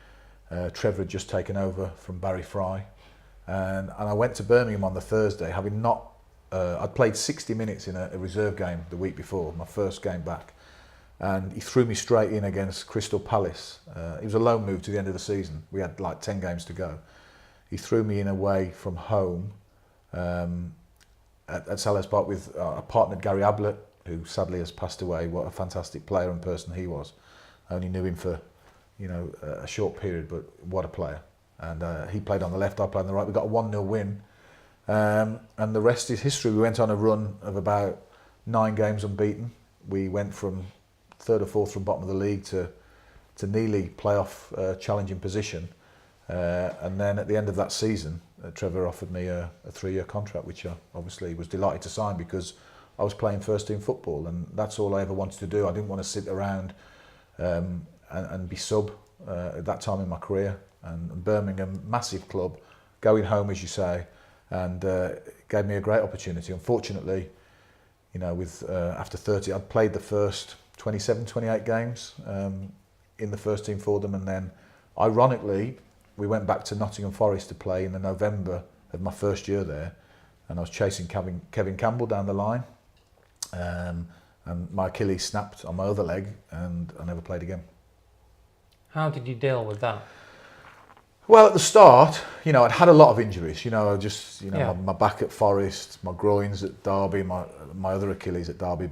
Trevor had just taken over from Barry Fry, and I went to Birmingham on the Thursday, having not. I'd played 60 minutes in a reserve game the week before, my first game back, and he threw me straight in against Crystal Palace. It was a loan move to the end of the season. We had like 10 games to go. He threw me in away from home, at Selhurst Park with a partner, Gary Ablett, who sadly has passed away. What a fantastic player and person he was. I only knew him for, a short period, but what a player. And he played on the left, I played on the right. We got a 1-0 win. And the rest is history. We went on a run of about 9 games unbeaten. We went from 3rd or 4th from bottom of the league to nearly playoff challenging position. And then at the end of that season, Trevor offered me a 3-year contract, which I obviously was delighted to sign because I was playing first team football and that's all I ever wanted to do. I didn't want to sit around and be sub at that time in my career. And Birmingham, massive club, going home as you say, and gave me a great opportunity. Unfortunately, with after 30, I'd played the first 27, 28 games in the first team for them, and then ironically we went back to Nottingham Forest to play in the November of my first year there, and I was chasing Kevin Campbell down the line, and my Achilles snapped on my other leg, and I never played again. How did you deal with that? Well, at the start, I'd had a lot of injuries. My back at Forest, my groins at Derby, my other Achilles at Derby.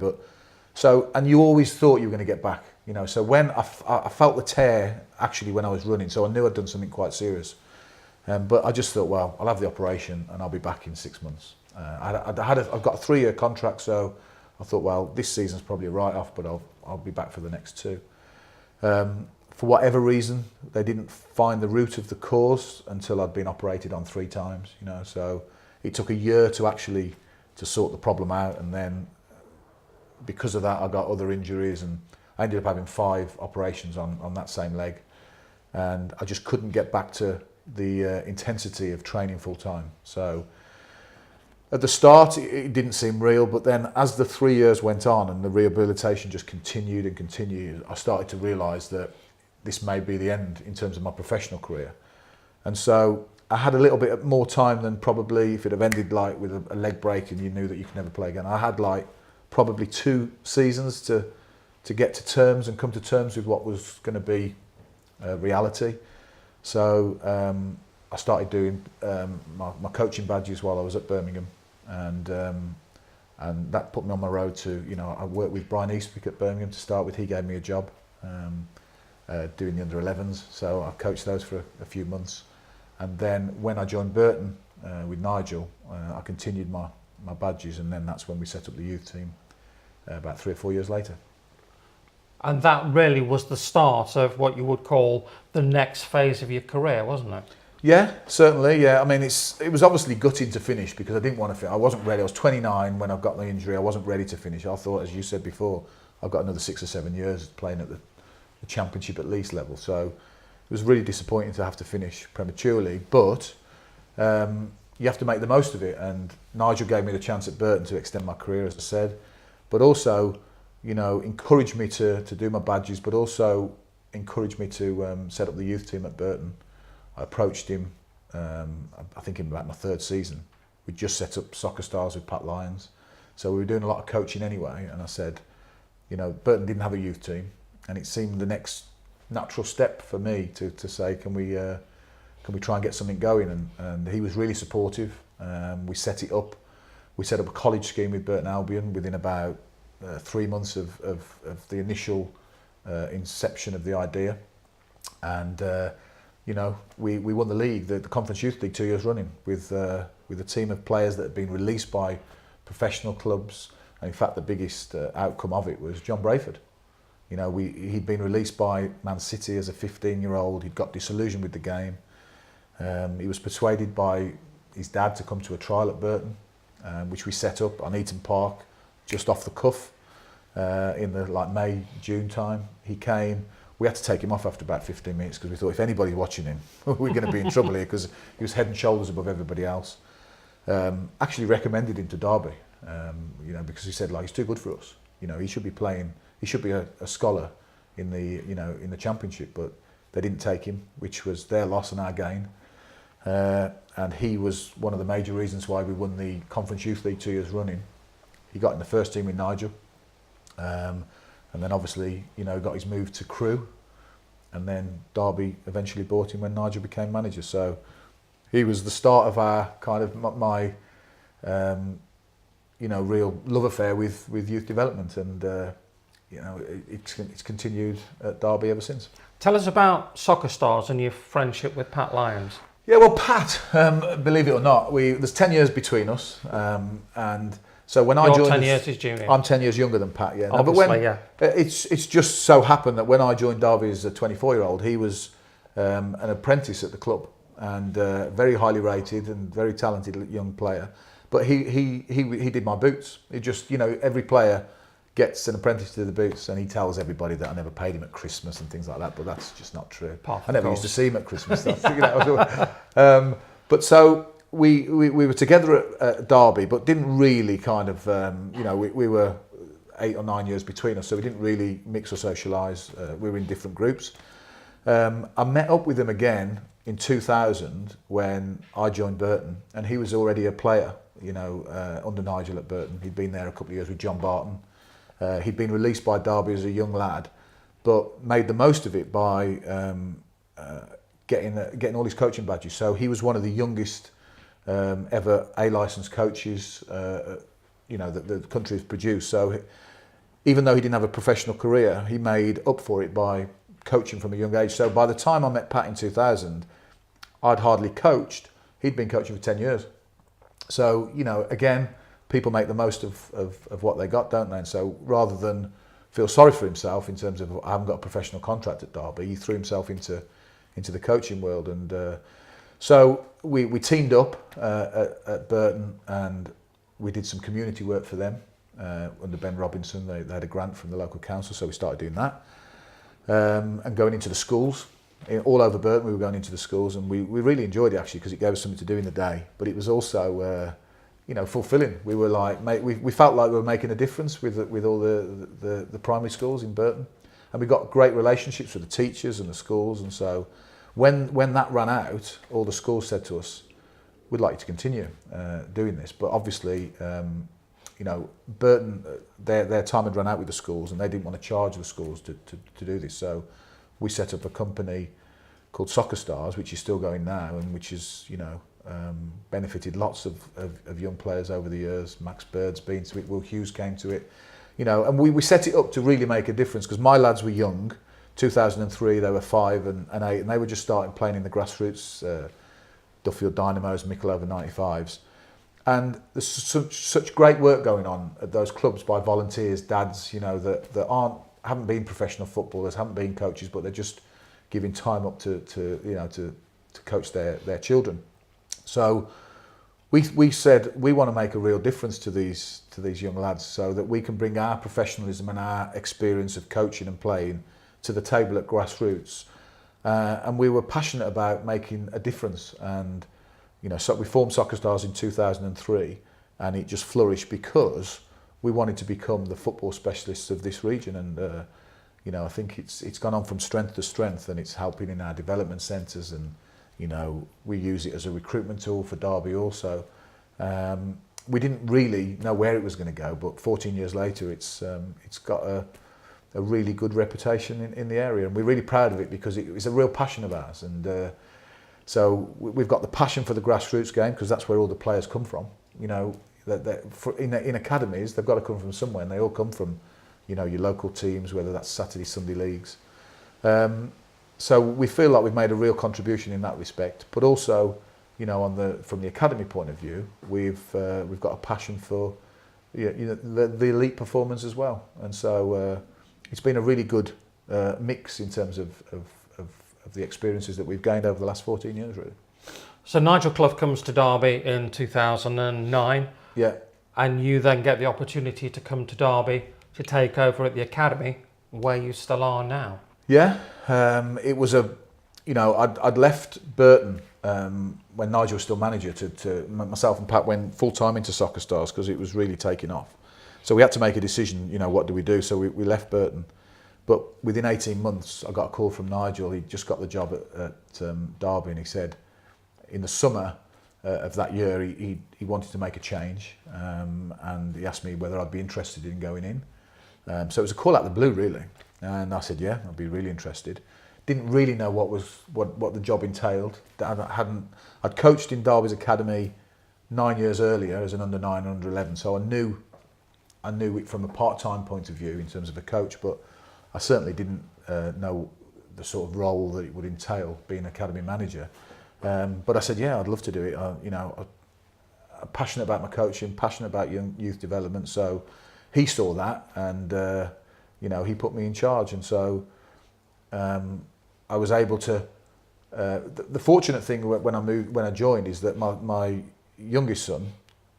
And you always thought you were going to get back. So when I felt the tear actually when I was running, so I knew I'd done something quite serious. But I just thought, well, I'll have the operation and I'll be back in 6 months. I've got a 3-year contract, so I thought, well, this season's probably a write-off, but I'll be back for the next 2. For whatever reason, they didn't find the root of the cause until I'd been operated on 3 times. So it took a year to sort the problem out, and then because of that, I got other injuries, and I ended up having 5 operations on that same leg, and I just couldn't get back to the intensity of training full time. So at the start, it didn't seem real, but then as the 3 years went on and the rehabilitation just continued and continued, I started to realise that this may be the end in terms of my professional career. And so I had a little bit more time than probably if it had ended like with a leg break and you knew that you could never play again. I had like probably 2 seasons to get to terms and come to terms with what was going to be reality. So I started doing my coaching badges while I was at Birmingham, and that put me on my road to, I worked with Brian Eastwick at Birmingham to start with. He gave me a job doing the under 11s, so I coached those for a few months, and then when I joined Burton with Nigel, I continued my badges, and then that's when we set up the youth team about 3 or 4 years later. And that really was the start of what you would call the next phase of your career, wasn't it? Yeah, certainly. Yeah, I mean, it was obviously gutting to finish because I didn't want to finish. I wasn't ready. I was 29 when I got the injury. I wasn't ready to finish. I thought, as you said before, I've got another 6 or 7 years playing at the championship at least level. So it was really disappointing to have to finish prematurely. But you have to make the most of it. And Nigel gave me the chance at Burton to extend my career, as I said, but also, encouraged me to do my badges, but also encouraged me to set up the youth team at Burton. I approached him, I think in about my 3rd season. We just set up Soccer Stars with Pat Lyons. So we were doing a lot of coaching anyway. And I said, Burton didn't have a youth team. And it seemed the next natural step for me to say, can we try and get something going? And he was really supportive. We set it up. We set up a college scheme with Burton Albion within about 3 months of the initial inception of the idea. And we won the league, the Conference Youth League, 2 years running with a team of players that had been released by professional clubs. And in fact, the biggest outcome of it was John Brayford. He'd been released by Man City as a 15-year-old. He'd got disillusioned with the game. He was persuaded by his dad to come to a trial at Burton, which we set up on Eaton Park, just off the cuff, in the May, June time. He came. We had to take him off after about 15 minutes because we thought if anybody's watching him, we're going to be in trouble here because he was head and shoulders above everybody else. Actually recommended him to Derby, because he said he's too good for us. He should be playing. He should be a scholar in the championship, but they didn't take him, which was their loss and our gain. And he was one of the major reasons why we won the Conference Youth League 2 years running. He got in the first team with Nigel, and then obviously got his move to Crewe, and then Derby eventually bought him when Nigel became manager. So he was the start of our kind of real love affair with youth development, and it's continued at Derby ever since. Tell us about Soccer Stars and your friendship with Pat Lyons. Yeah, well, Pat, believe it or not, there's 10 years between us, and so when I joined, 10 years his junior. I'm 10 years younger than Pat. Yeah, obviously, yeah. It's just so happened that when I joined Derby as a 24-year-old, he was an apprentice at the club, and very highly rated and very talented young player. But he did my boots. It just, every player gets an apprentice to the boots, and he tells everybody that I never paid him at Christmas and things like that, but that's just not true. I never used to see him at Christmas. But so we were together at Derby, but didn't really kind of, we were 8 or 9 years between us, so we didn't really mix or socialise. We were in different groups. I met up with him again in 2000 when I joined Burton, and he was already a player, under Nigel at Burton. He'd been there a couple of years with John Barton. He'd been released by Derby as a young lad, but made the most of it by getting all his coaching badges. So he was one of the youngest ever A-licensed coaches that the country has produced. So even though he didn't have a professional career, he made up for it by coaching from a young age. So by the time I met Pat in 2000, I'd hardly coached. He'd been coaching for 10 years. So, again, people make the most of what they got, don't they? And so rather than feel sorry for himself in terms of, I haven't got a professional contract at Derby, he threw himself into the coaching world. And so we teamed up at Burton, and we did some community work for them under Ben Robinson. They had a grant from the local council, so we started doing that. And going into the schools. All over Burton, we were going into the schools, and we really enjoyed it actually, because it gave us something to do in the day. But it was also, fulfilling. We were like, we felt like we were making a difference with all the primary schools in Burton, and we got great relationships with the teachers and the schools. And so, when that ran out, all the schools said to us, "We'd like you to continue doing this." But obviously, Burton, their time had run out with the schools, and they didn't want to charge the schools to do this. So we set up a company called Soccer Stars, which is still going now, and which has, benefited lots of young players over the years. Max Bird's been to it, Will Hughes came to it, and we set it up to really make a difference, because my lads were young. 2003, they were 5 and 8, and they were just starting playing in the grassroots, Duffield Dynamos, Mickleover 95s. And there's such great work going on at those clubs by volunteers, dads, that haven't been professional footballers, haven't been coaches, but they're just giving time up to coach their children. So we said we want to make a real difference to these young lads, so that we can bring our professionalism and our experience of coaching and playing to the table at grassroots. And we were passionate about making a difference. And so we formed Soccer Stars in 2003, and it just flourished because we wanted to become the football specialists of this region. And I think it's gone on from strength to strength, and it's helping in our development centres, and we use it as a recruitment tool for Derby also. We didn't really know where it was going to go, but 14 years later, it's got a really good reputation in the area, and we're really proud of it, because it's a real passion of ours. And so we've got the passion for the grassroots game, because that's where all the players come from. In academies, they've got to come from somewhere, and they all come from, your local teams, whether that's Saturday, Sunday leagues. So we feel like we've made a real contribution in that respect. But also, from the academy point of view, we've got a passion for the elite performance as well. And so it's been a really good mix in terms of the experiences that we've gained over the last 14 years, really. So Nigel Clough comes to Derby in 2009. Yeah. And you then get the opportunity to come to Derby to take over at the academy, where you still are now. Yeah. It was I'd left Burton when Nigel was still manager to myself and Pat went full time into Soccer Stars, because it was really taking off. So we had to make a decision, what do we do? So we left Burton. But within 18 months, I got a call from Nigel. He just got the job at Derby, and he said in the summer of that year, he wanted to make a change, and he asked me whether I'd be interested in going in. So it was a call out of the blue, really. And I said, yeah, I'd be really interested. Didn't really know what the job entailed. I'd coached in Derby's academy 9 years earlier as an under 9, under 11. So I knew it from a part-time point of view in terms of a coach, but I certainly didn't know the sort of role that it would entail being academy manager. But I said, yeah, I'd love to do it. I'm passionate about my coaching, passionate about youth development. So he saw that, and he put me in charge. And so I was able to. The fortunate thing when I joined is that my youngest son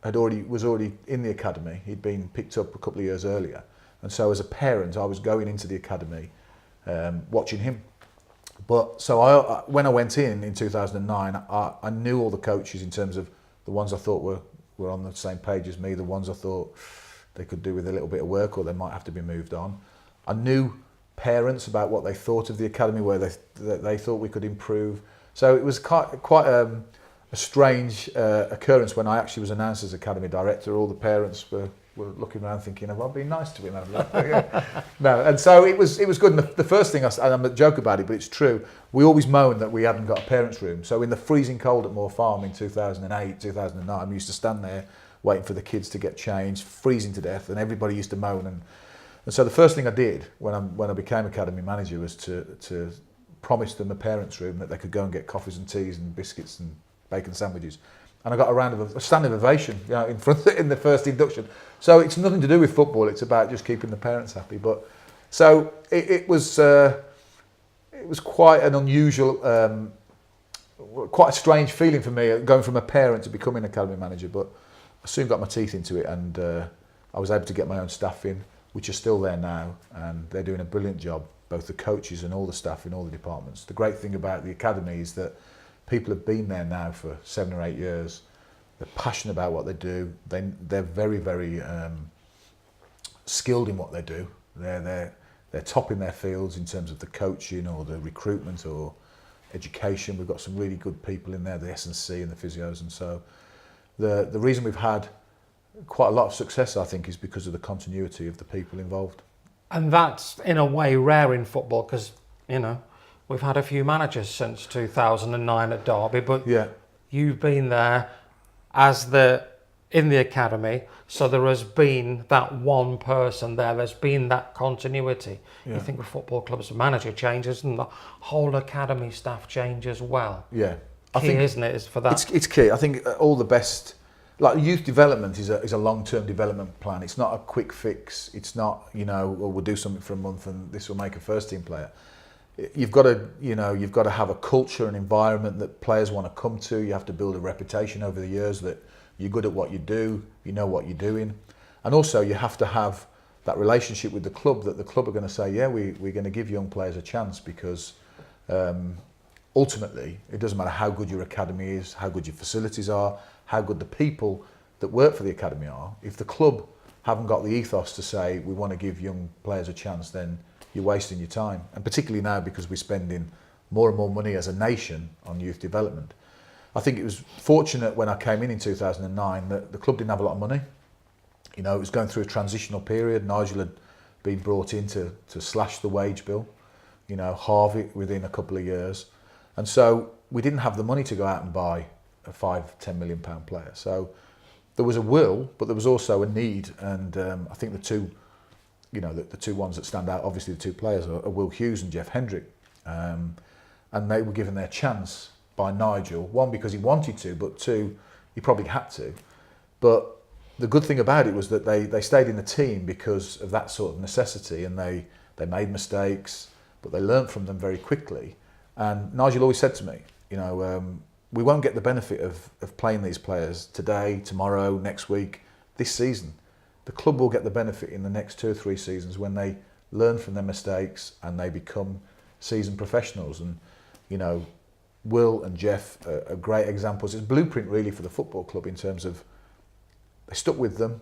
was already in the academy. He'd been picked up a couple of years earlier, and so as a parent, I was going into the academy, watching him. But so when I went in 2009, I knew all the coaches in terms of the ones I thought were on the same page as me, the ones I thought they could do with a little bit of work or they might have to be moved on. I knew parents about what they thought of the academy, where they thought we could improve. So it was quite a strange occurrence when I actually was announced as academy director. All the parents were looking around thinking, "I've been nice to him." No, and so it was good. And the first thing I'm a joke about it, but it's true. We always moaned that we hadn't got a parents' room. So in the freezing cold at Moor Farm in 2008, 2009, we used to stand there waiting for the kids to get changed, freezing to death, and everybody used to moan. And so the first thing I did when I became academy manager was to promise them a parents' room that they could go and get coffees and teas and biscuits and bacon sandwiches. And I got a standing ovation, in the first induction. So it's nothing to do with football. It's about just keeping the parents happy. But so it was quite an unusual, quite a strange feeling for me going from a parent to becoming academy manager. But I soon got my teeth into it, and I was able to get my own staff in, which are still there now, and they're doing a brilliant job, both the coaches and all the staff in all the departments. The great thing about the academy is that people have been there now for 7 or 8 years. They're passionate about what they do. They're very, very skilled in what they do. They're top in their fields in terms of the coaching or the recruitment or education. We've got some really good people in there, the S&C and the physios, and so the reason we've had quite a lot of success, I think, is because of the continuity of the people involved. And that's in a way rare in football, because we've had a few managers since 2009 at Derby, but you've been there in the academy, so there has been that one person there. There's been that continuity. Yeah. You think with football clubs, the manager changes and the whole academy staff change as well. Yeah, I think, isn't it, is for that? It's key. I think all the best. Like youth development is a long-term development plan. It's not a quick fix. It's not we'll do something for a month and this will make a first team player. You've got to have a culture and environment that players want to come to. You have to build a reputation over the years that you're good at what you do, you know what you're doing, and also you have to have that relationship with the club, that the club are going to say, yeah, we're going to give young players a chance, because ultimately it doesn't matter how good your academy is, how good your facilities are, how good the people that work for the academy are. If the club haven't got the ethos to say we want to give young players a chance, then you're wasting your time. And particularly now, because we're spending more and more money as a nation on youth development. I think it was fortunate when I came in 2009 that the club didn't have a lot of money. It was going through a transitional period. Nigel had been brought in to slash the wage bill, halve it within a couple of years. And so we didn't have the money to go out and buy a £5-10 million player. So there was a will, but there was also a need. And I think the two ones that stand out, obviously the two players, are Will Hughes and Jeff Hendrick. And they were given their chance by Nigel, one, because he wanted to, but two, he probably had to. But the good thing about it was that they stayed in the team because of that sort of necessity, and they made mistakes, but they learnt from them very quickly. And Nigel always said to me, we won't get the benefit of playing these players today, tomorrow, next week, this season. The club will get the benefit in the next 2 or 3 seasons when they learn from their mistakes and they become seasoned professionals. And Will and Jeff are great examples. It's a blueprint really for the football club in terms of they stuck with them.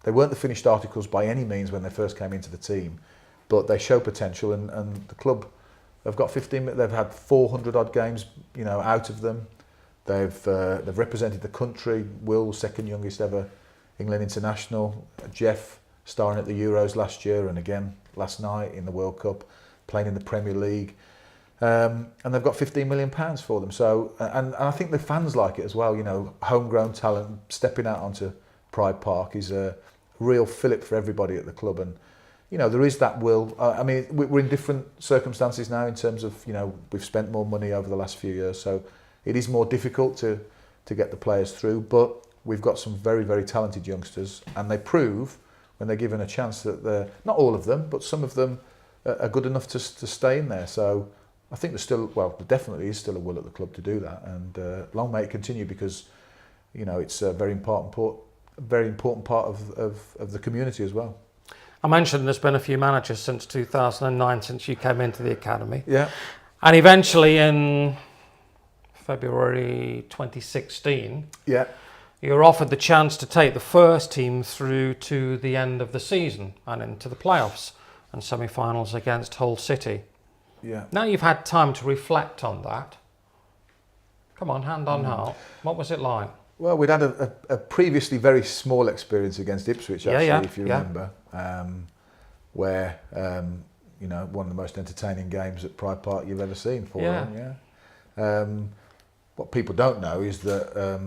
They weren't the finished articles by any means when they first came into the team, but they show potential, and the club have got 15. They've had 400 odd games, out of them. They've represented the country. Will, second youngest ever England international. Jeff starring at the Euros last year, and again last night in the World Cup, playing in the Premier League. And they've got £15 million for them. So, and I think the fans like it as well. You know, homegrown talent stepping out onto Pride Park is a real fillip for everybody at the club. And you know, there is that will. I mean, we're in different circumstances now in terms of, you know, we've spent more money over the last few years, so it is more difficult to get the players through. But we've got some very, very talented youngsters, and they prove when they're given a chance that they're, not all of them, but some of them are good enough to stay in there. So I think there's still, well, there definitely is still a will at the club to do that, and long may it continue, because you know it's a very important part of the community as well. I mentioned there's been a few managers since 2009, since you came into the academy. Yeah. And eventually in February 2016, yeah, you were offered the chance to take the first team through to the end of the season and into the playoffs and semi-finals against Hull City. Yeah. Now you've had time to reflect on that. Come on, hand on heart. What was it like? Well, we'd had a previously very small experience against Ipswich, actually, if you remember, where, you know, one of the most entertaining games at Pride Park you've ever seen for them. What people don't know is that,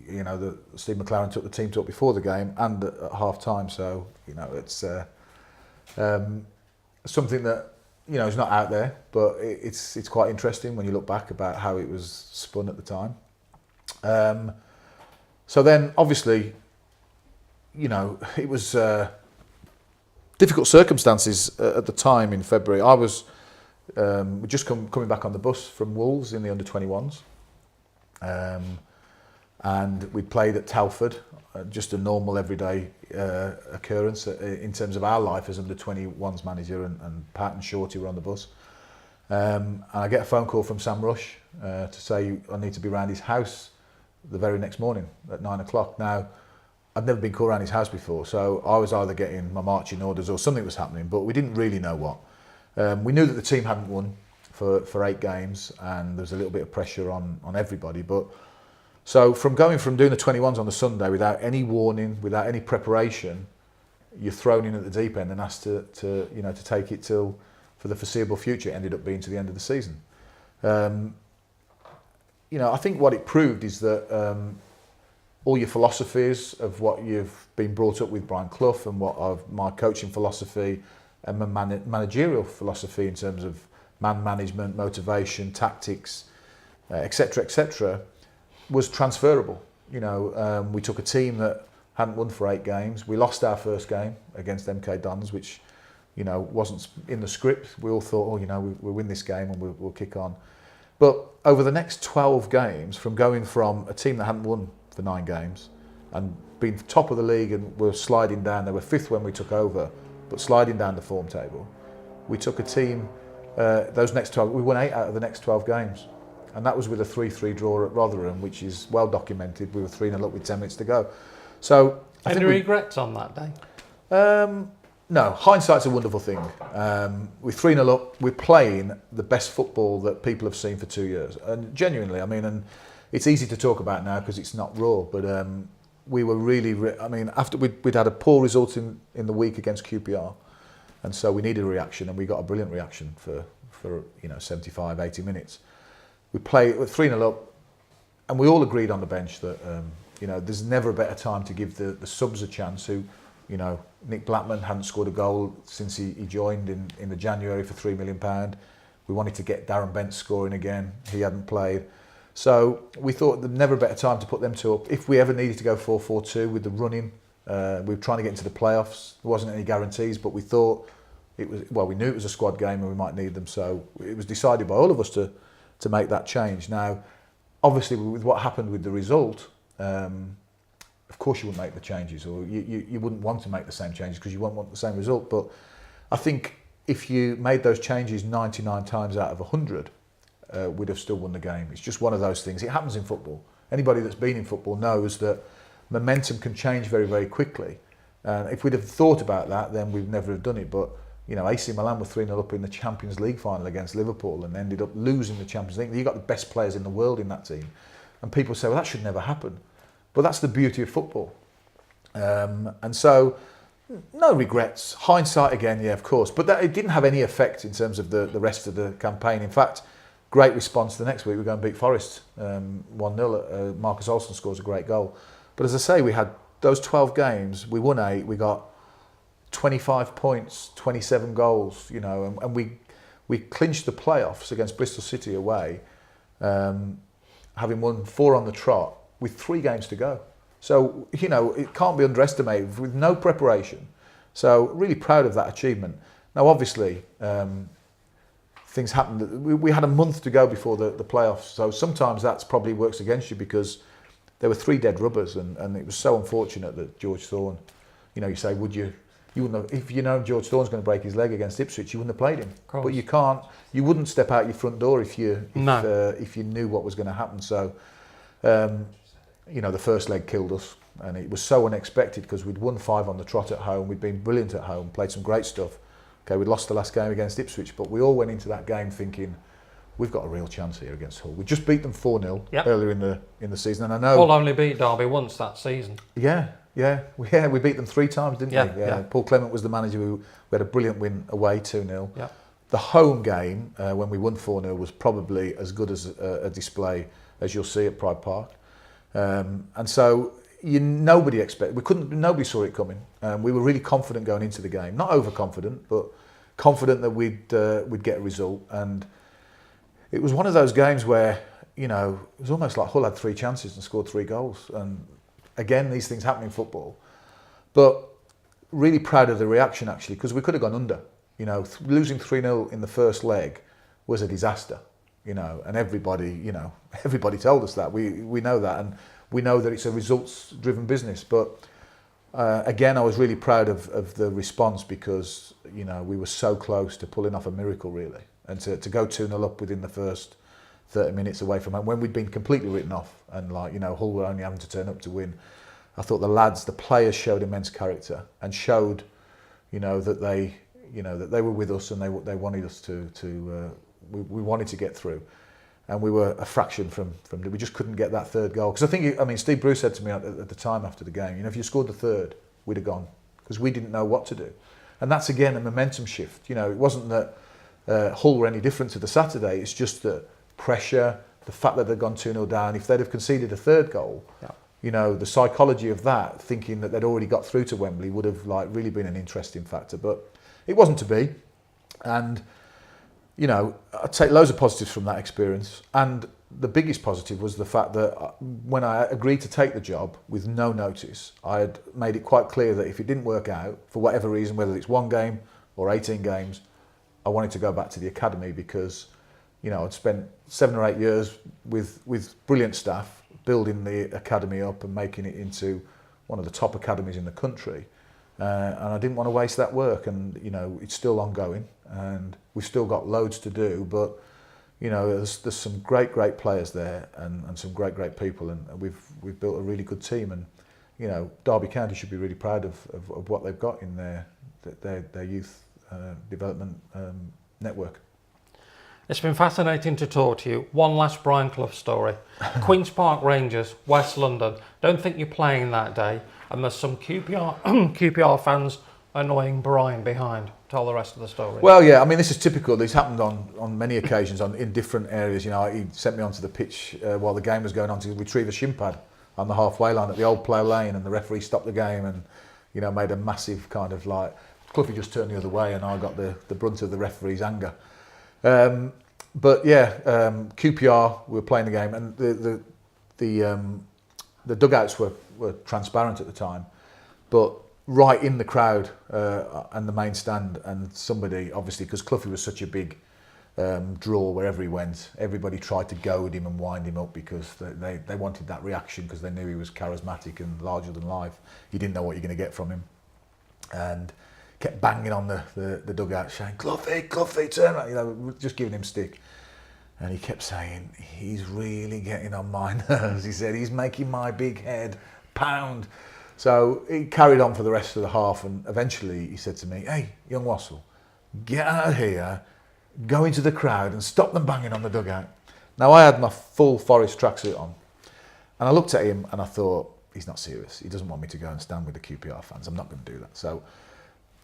you know, that Steve McLaren took the team to it before the game and at half time. So, you know, it's something that, you know, is not out there, but it's quite interesting when you look back about how it was spun at the time. So then, obviously, you know, it was difficult circumstances at the time in February. I was just coming back on the bus from Wolves in the under-21s. And we played at Telford, just a normal everyday occurrence in terms of our life as under-21s manager, and Pat and Shorty were on the bus. And I get a phone call from Sam Rush to say I need to be around his house the very next morning at 9 o'clock. Now, I'd never been called around his house before, so I was either getting my marching orders or something was happening, but we didn't really know what. We knew that the team hadn't won for 8 games, and there was a little bit of pressure on everybody. But so from doing the 21s on the Sunday without any warning, without any preparation, you're thrown in at the deep end and asked to you know, to take it till for the foreseeable future. It ended up being to the end of the season. You know, I think what it proved is that all your philosophies of what you've been brought up with, Brian Clough, and what of my coaching philosophy and my managerial philosophy in terms of man management, motivation, tactics, etc., was transferable. You know, we took a team that hadn't won for 8 games. We lost our first game against MK Dons, which, you know, wasn't in the script. We all thought, oh, you know, we'll win this game and we'll kick on. But over the next 12 games, from going from a team that hadn't won for 9 games and being top of the league and were sliding down, they were 5th when we took over, but sliding down the form table, we took a team, those next 12, we won 8 out of the next 12 games. And that was with a 3-3 draw at Rotherham, which is well documented. We were 3-0 up with 10 minutes to go. So, Any regrets on that day? No, hindsight's a wonderful thing. We're 3-0 up. We're playing the best football that people have seen for 2 years. And genuinely, I mean, and it's easy to talk about now because it's not raw, but we were really, I mean, after we'd had a poor result in the week against QPR, and so we needed a reaction, and we got a brilliant reaction for you know, 75, 80 minutes. We played 3-0 up, and we all agreed on the bench that you know, there's never a better time to give the subs a chance. Who, you know, Nick Blackman hadn't scored a goal since he joined in the January for £3 million. We wanted to get Darren Bent scoring again. He hadn't played. So we thought there's never a better time to put them two up. If we ever needed to go 4-4-2 with the running, we were trying to get into the playoffs. There wasn't any guarantees, but we thought it was, well, we knew it was a squad game and we might need them. So it was decided by all of us to make that change. Now, obviously, with what happened with the result, of course you wouldn't make the changes, or you wouldn't want to make the same changes because you won't want the same result. But I think if you made those changes 99 times out of 100, we'd have still won the game. It's just one of those things. It happens in football. Anybody that's been in football knows that momentum can change very, very quickly. If we'd have thought about that, then we'd never have done it. But you know, AC Milan were 3-0 up in the Champions League final against Liverpool and ended up losing the Champions League. You've got the best players in the world in that team. And people say, well, that should never happen. But that's the beauty of football. And so No regrets. Hindsight again, yeah, of course. But it didn't have any effect in terms of the rest of the campaign. In fact, great response the next week. We go and beat Forest 1-0. Marcus Olsen scores a great goal. But as I say, we had those 12 games. We won 8. We got 25 points, 27 goals, you know, and we clinched the playoffs against Bristol City away, having won 4 on the trot with 3 games to go. So, you know, it can't be underestimated with no preparation. So, really proud of that achievement. Now, obviously, things happened. We had a month to go before the playoffs. So, sometimes that's probably works against you because there were 3 dead rubbers and it was so unfortunate that George Thorne, you know, you say, you wouldn't have, if you know George Thorne's going to break his leg against Ipswich, you wouldn't have played him. But you wouldn't step out your front door if you knew what was going to happen. So, you know, the first leg killed us, and it was so unexpected because we'd won 5 on the trot at home, we'd been brilliant at home, played some great stuff. Okay, we'd lost the last game against Ipswich, but we all went into that game thinking we've got a real chance here against Hull. We just beat them 4-0 earlier in the season, and I know Hull only beat Derby once that season. We beat them 3 times, didn't we? Yeah. Paul Clement was the manager. We had a brilliant win away 2-0. Yeah. The home game when we won 4-0 was probably as good as a display as you'll see at Pride Park. And so nobody saw it coming. We were really confident going into the game, not overconfident, but confident that we'd get a result. And it was one of those games where, you know, it was almost like Hull had 3 chances and scored 3 goals. And again, these things happen in football. But really proud of the reaction actually, because we could have gone under. You know, losing 3-0 in the first leg was a disaster. You know, and everybody told us that. We know that, and we know that it's a results-driven business. But again, I was really proud of the response because, you know, we were so close to pulling off a miracle, really. And to go 2-0 up within the first 30 minutes away from home, when we'd been completely written off, and like, you know, Hull were only having to turn up to win. I thought the players showed immense character and showed, you know, that they were with us and they wanted us to. We wanted to get through, and we were a fraction from we just couldn't get that 3rd goal. Because I think Steve Bruce said to me at the time after the game, you know, if you scored the 3rd, we'd have gone, because we didn't know what to do. And that's again a momentum shift. You know, it wasn't that Hull were any different to the Saturday. It's just that pressure, the fact that they'd gone 2-0 down. If they'd have conceded a 3rd goal, you know, the psychology of that, thinking that they'd already got through to Wembley, would have like really been an interesting factor. But it wasn't to be, and you know, I take loads of positives from that experience, and the biggest positive was the fact that when I agreed to take the job with no notice, I had made it quite clear that if it didn't work out for whatever reason, whether it's 1 game or 18 games, I wanted to go back to the academy because, you know, I'd spent 7 or 8 years with brilliant staff building the academy up and making it into one of the top academies in the country. And I didn't want to waste that work, and you know, it's still ongoing and we've still got loads to do, but you know, there's some great players there and some great people, and we've built a really good team, and you know, Derby County should be really proud of what they've got in their youth development network. It's been fascinating to talk to you. One last Brian Clough story. Queen's Park Rangers, West London. Don't think you're playing that day, and there's some QPR fans annoying Brian behind. Tell the rest of the story. Well, yeah, I mean, this is typical. This happened on many occasions in different areas. You know, he sent me onto the pitch while the game was going on to retrieve a shin pad on the halfway line at the old Plough Lane, and the referee stopped the game and, you know, made a massive kind of like, Cloughie just turned the other way and I got the brunt of the referee's anger. But yeah, QPR, we were playing the game, and the dugouts were transparent at the time, but right in the crowd and the main stand, and somebody, obviously, because Cloughie was such a big draw wherever he went, everybody tried to goad him and wind him up because they wanted that reaction because they knew he was charismatic and larger than life. You didn't know what you're going to get from him, and kept banging on the dugout, saying, Cloughie, turn around, you know, just giving him stick. And he kept saying, he's really getting on my nerves. He said, he's making my big head pound. So he carried on for the rest of the half, and eventually he said to me, hey, young Wassall, get out of here, go into the crowd and stop them banging on the dugout. Now I had my full Forest tracksuit on, and I looked at him and I thought, he's not serious. He doesn't want me to go and stand with the QPR fans. I'm not going to do that. So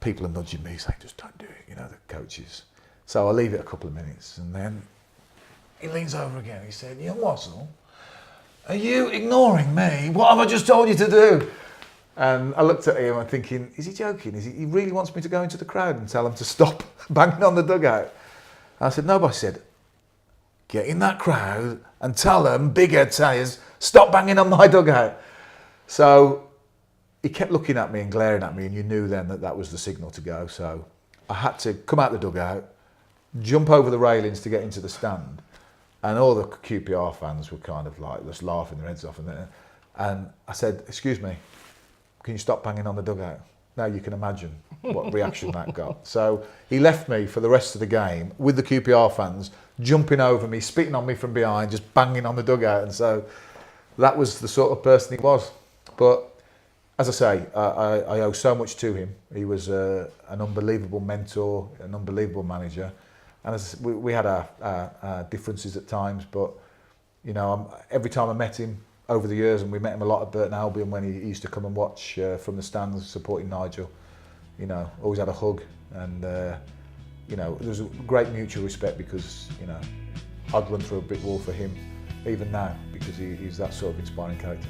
people are nudging me, saying, just don't do it, the coaches. So I leave it a couple of minutes, and then he leans over again. He said, young Wassall, are you ignoring me? What have I just told you to do? And I looked at him and thinking, is he joking? He really wants me to go into the crowd and tell him to stop banging on the dugout? I said, no, but I said, get in that crowd and tell them, big head sayers, stop banging on my dugout. So he kept looking at me and glaring at me, and you knew then that was the signal to go. So I had to come out the dugout, jump over the railings to get into the stand, and all the QPR fans were kind of like just laughing their heads off. And I said, excuse me, can you stop banging on the dugout? Now you can imagine what reaction that got. So he left me for the rest of the game with the QPR fans jumping over me, spitting on me from behind, just banging on the dugout. And so that was the sort of person he was. But as I say, I owe so much to him. He was an unbelievable mentor, an unbelievable manager. And we had our differences at times, but every time I met him over the years, and we met him a lot at Burton Albion when he used to come and watch from the stands supporting Nigel, always had a hug, and there was a great mutual respect because I'd run through a brick wall for him even now because he's that sort of inspiring character.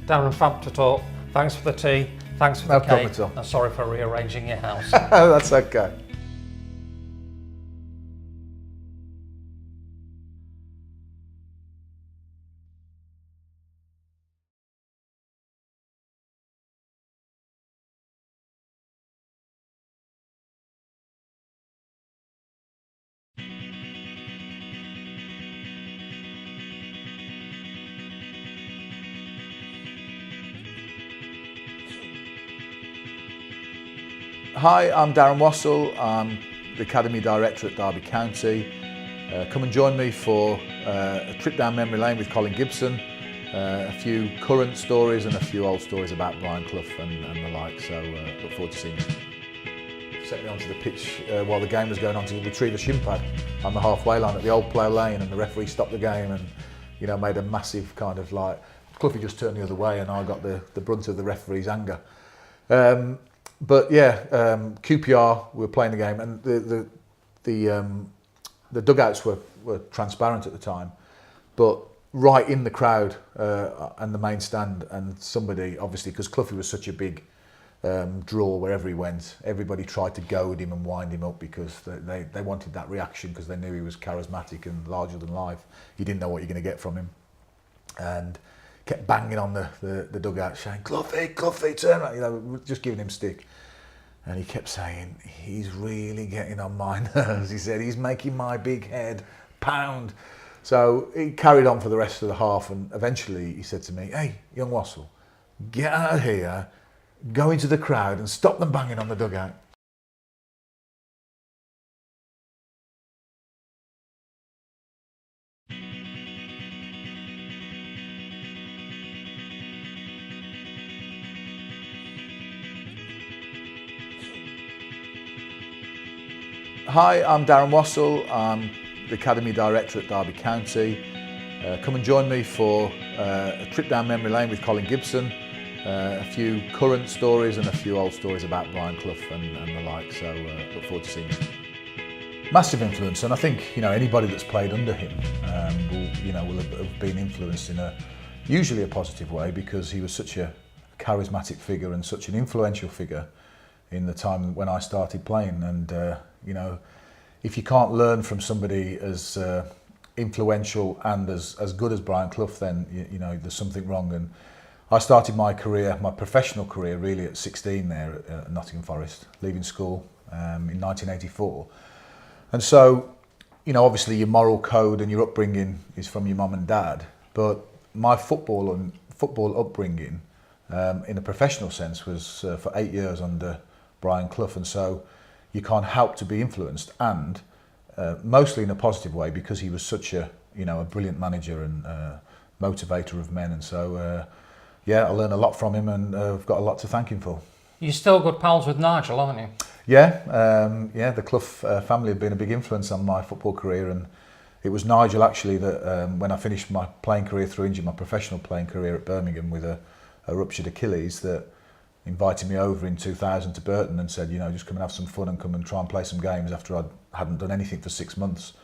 Darren, fab to talk. Thanks for the tea, thanks for the cake, problem at all. and sorry for rearranging your house. That's okay. Hi, I'm Darren Wassall. I'm the Academy Director at Derby County. Come and join me for a trip down memory lane with Colin Gibson, a few current stories and a few old stories about Brian Clough and the like, so look forward to seeing you. Set me onto the pitch while the game was going on to retrieve a shin pad on the halfway line at the old plough lane, and the referee stopped the game and made a massive kind of like, Cloughie just turned the other way and I got the brunt of the referee's anger. But yeah, QPR, we were playing the game, and the dugouts were transparent at the time, but right in the crowd and the main stand, and somebody, obviously, because Cloughie was such a big draw wherever he went, everybody tried to goad him and wind him up because they wanted that reaction because they knew he was charismatic and larger than life. You didn't know what you're going to get from him, and kept banging on the dugout saying, Cloughie, turn around, just giving him stick. And he kept saying, he's really getting on my nerves. He said, he's making my big head pound. So he carried on for the rest of the half, and eventually he said to me, hey, young Wassall, get out of here, go into the crowd and stop them banging on the dugout. Hi, I'm Darren Wassall. I'm the Academy Director at Derby County. Come and join me for a trip down memory lane with Colin Gibson, a few current stories and a few old stories about Brian Clough and the like, so look forward to seeing you. Massive influence, and I think anybody that's played under him will have been influenced in usually a positive way, because he was such a charismatic figure and such an influential figure in the time when I started playing. And if you can't learn from somebody as influential and as good as Brian Clough, then there's something wrong. And I started my professional career really at 16 there at Nottingham Forest, leaving school in 1984. And so, obviously your moral code and your upbringing is from your mum and dad, but my football upbringing in a professional sense was for 8 years under Brian Clough, and so you can't help to be influenced, and mostly in a positive way, because he was such a brilliant manager and motivator of men. And so I learned a lot from him, and I've got a lot to thank him for. You're still good pals with Nigel, aren't you? Yeah, the Clough family have been a big influence on my football career, and it was Nigel actually that when I finished my playing career through injury, my professional playing career at Birmingham with a a ruptured Achilles that invited me over in 2000 to Burton and said, you know, just come and have some fun and come and try and play some games after I hadn't done anything for 6 months.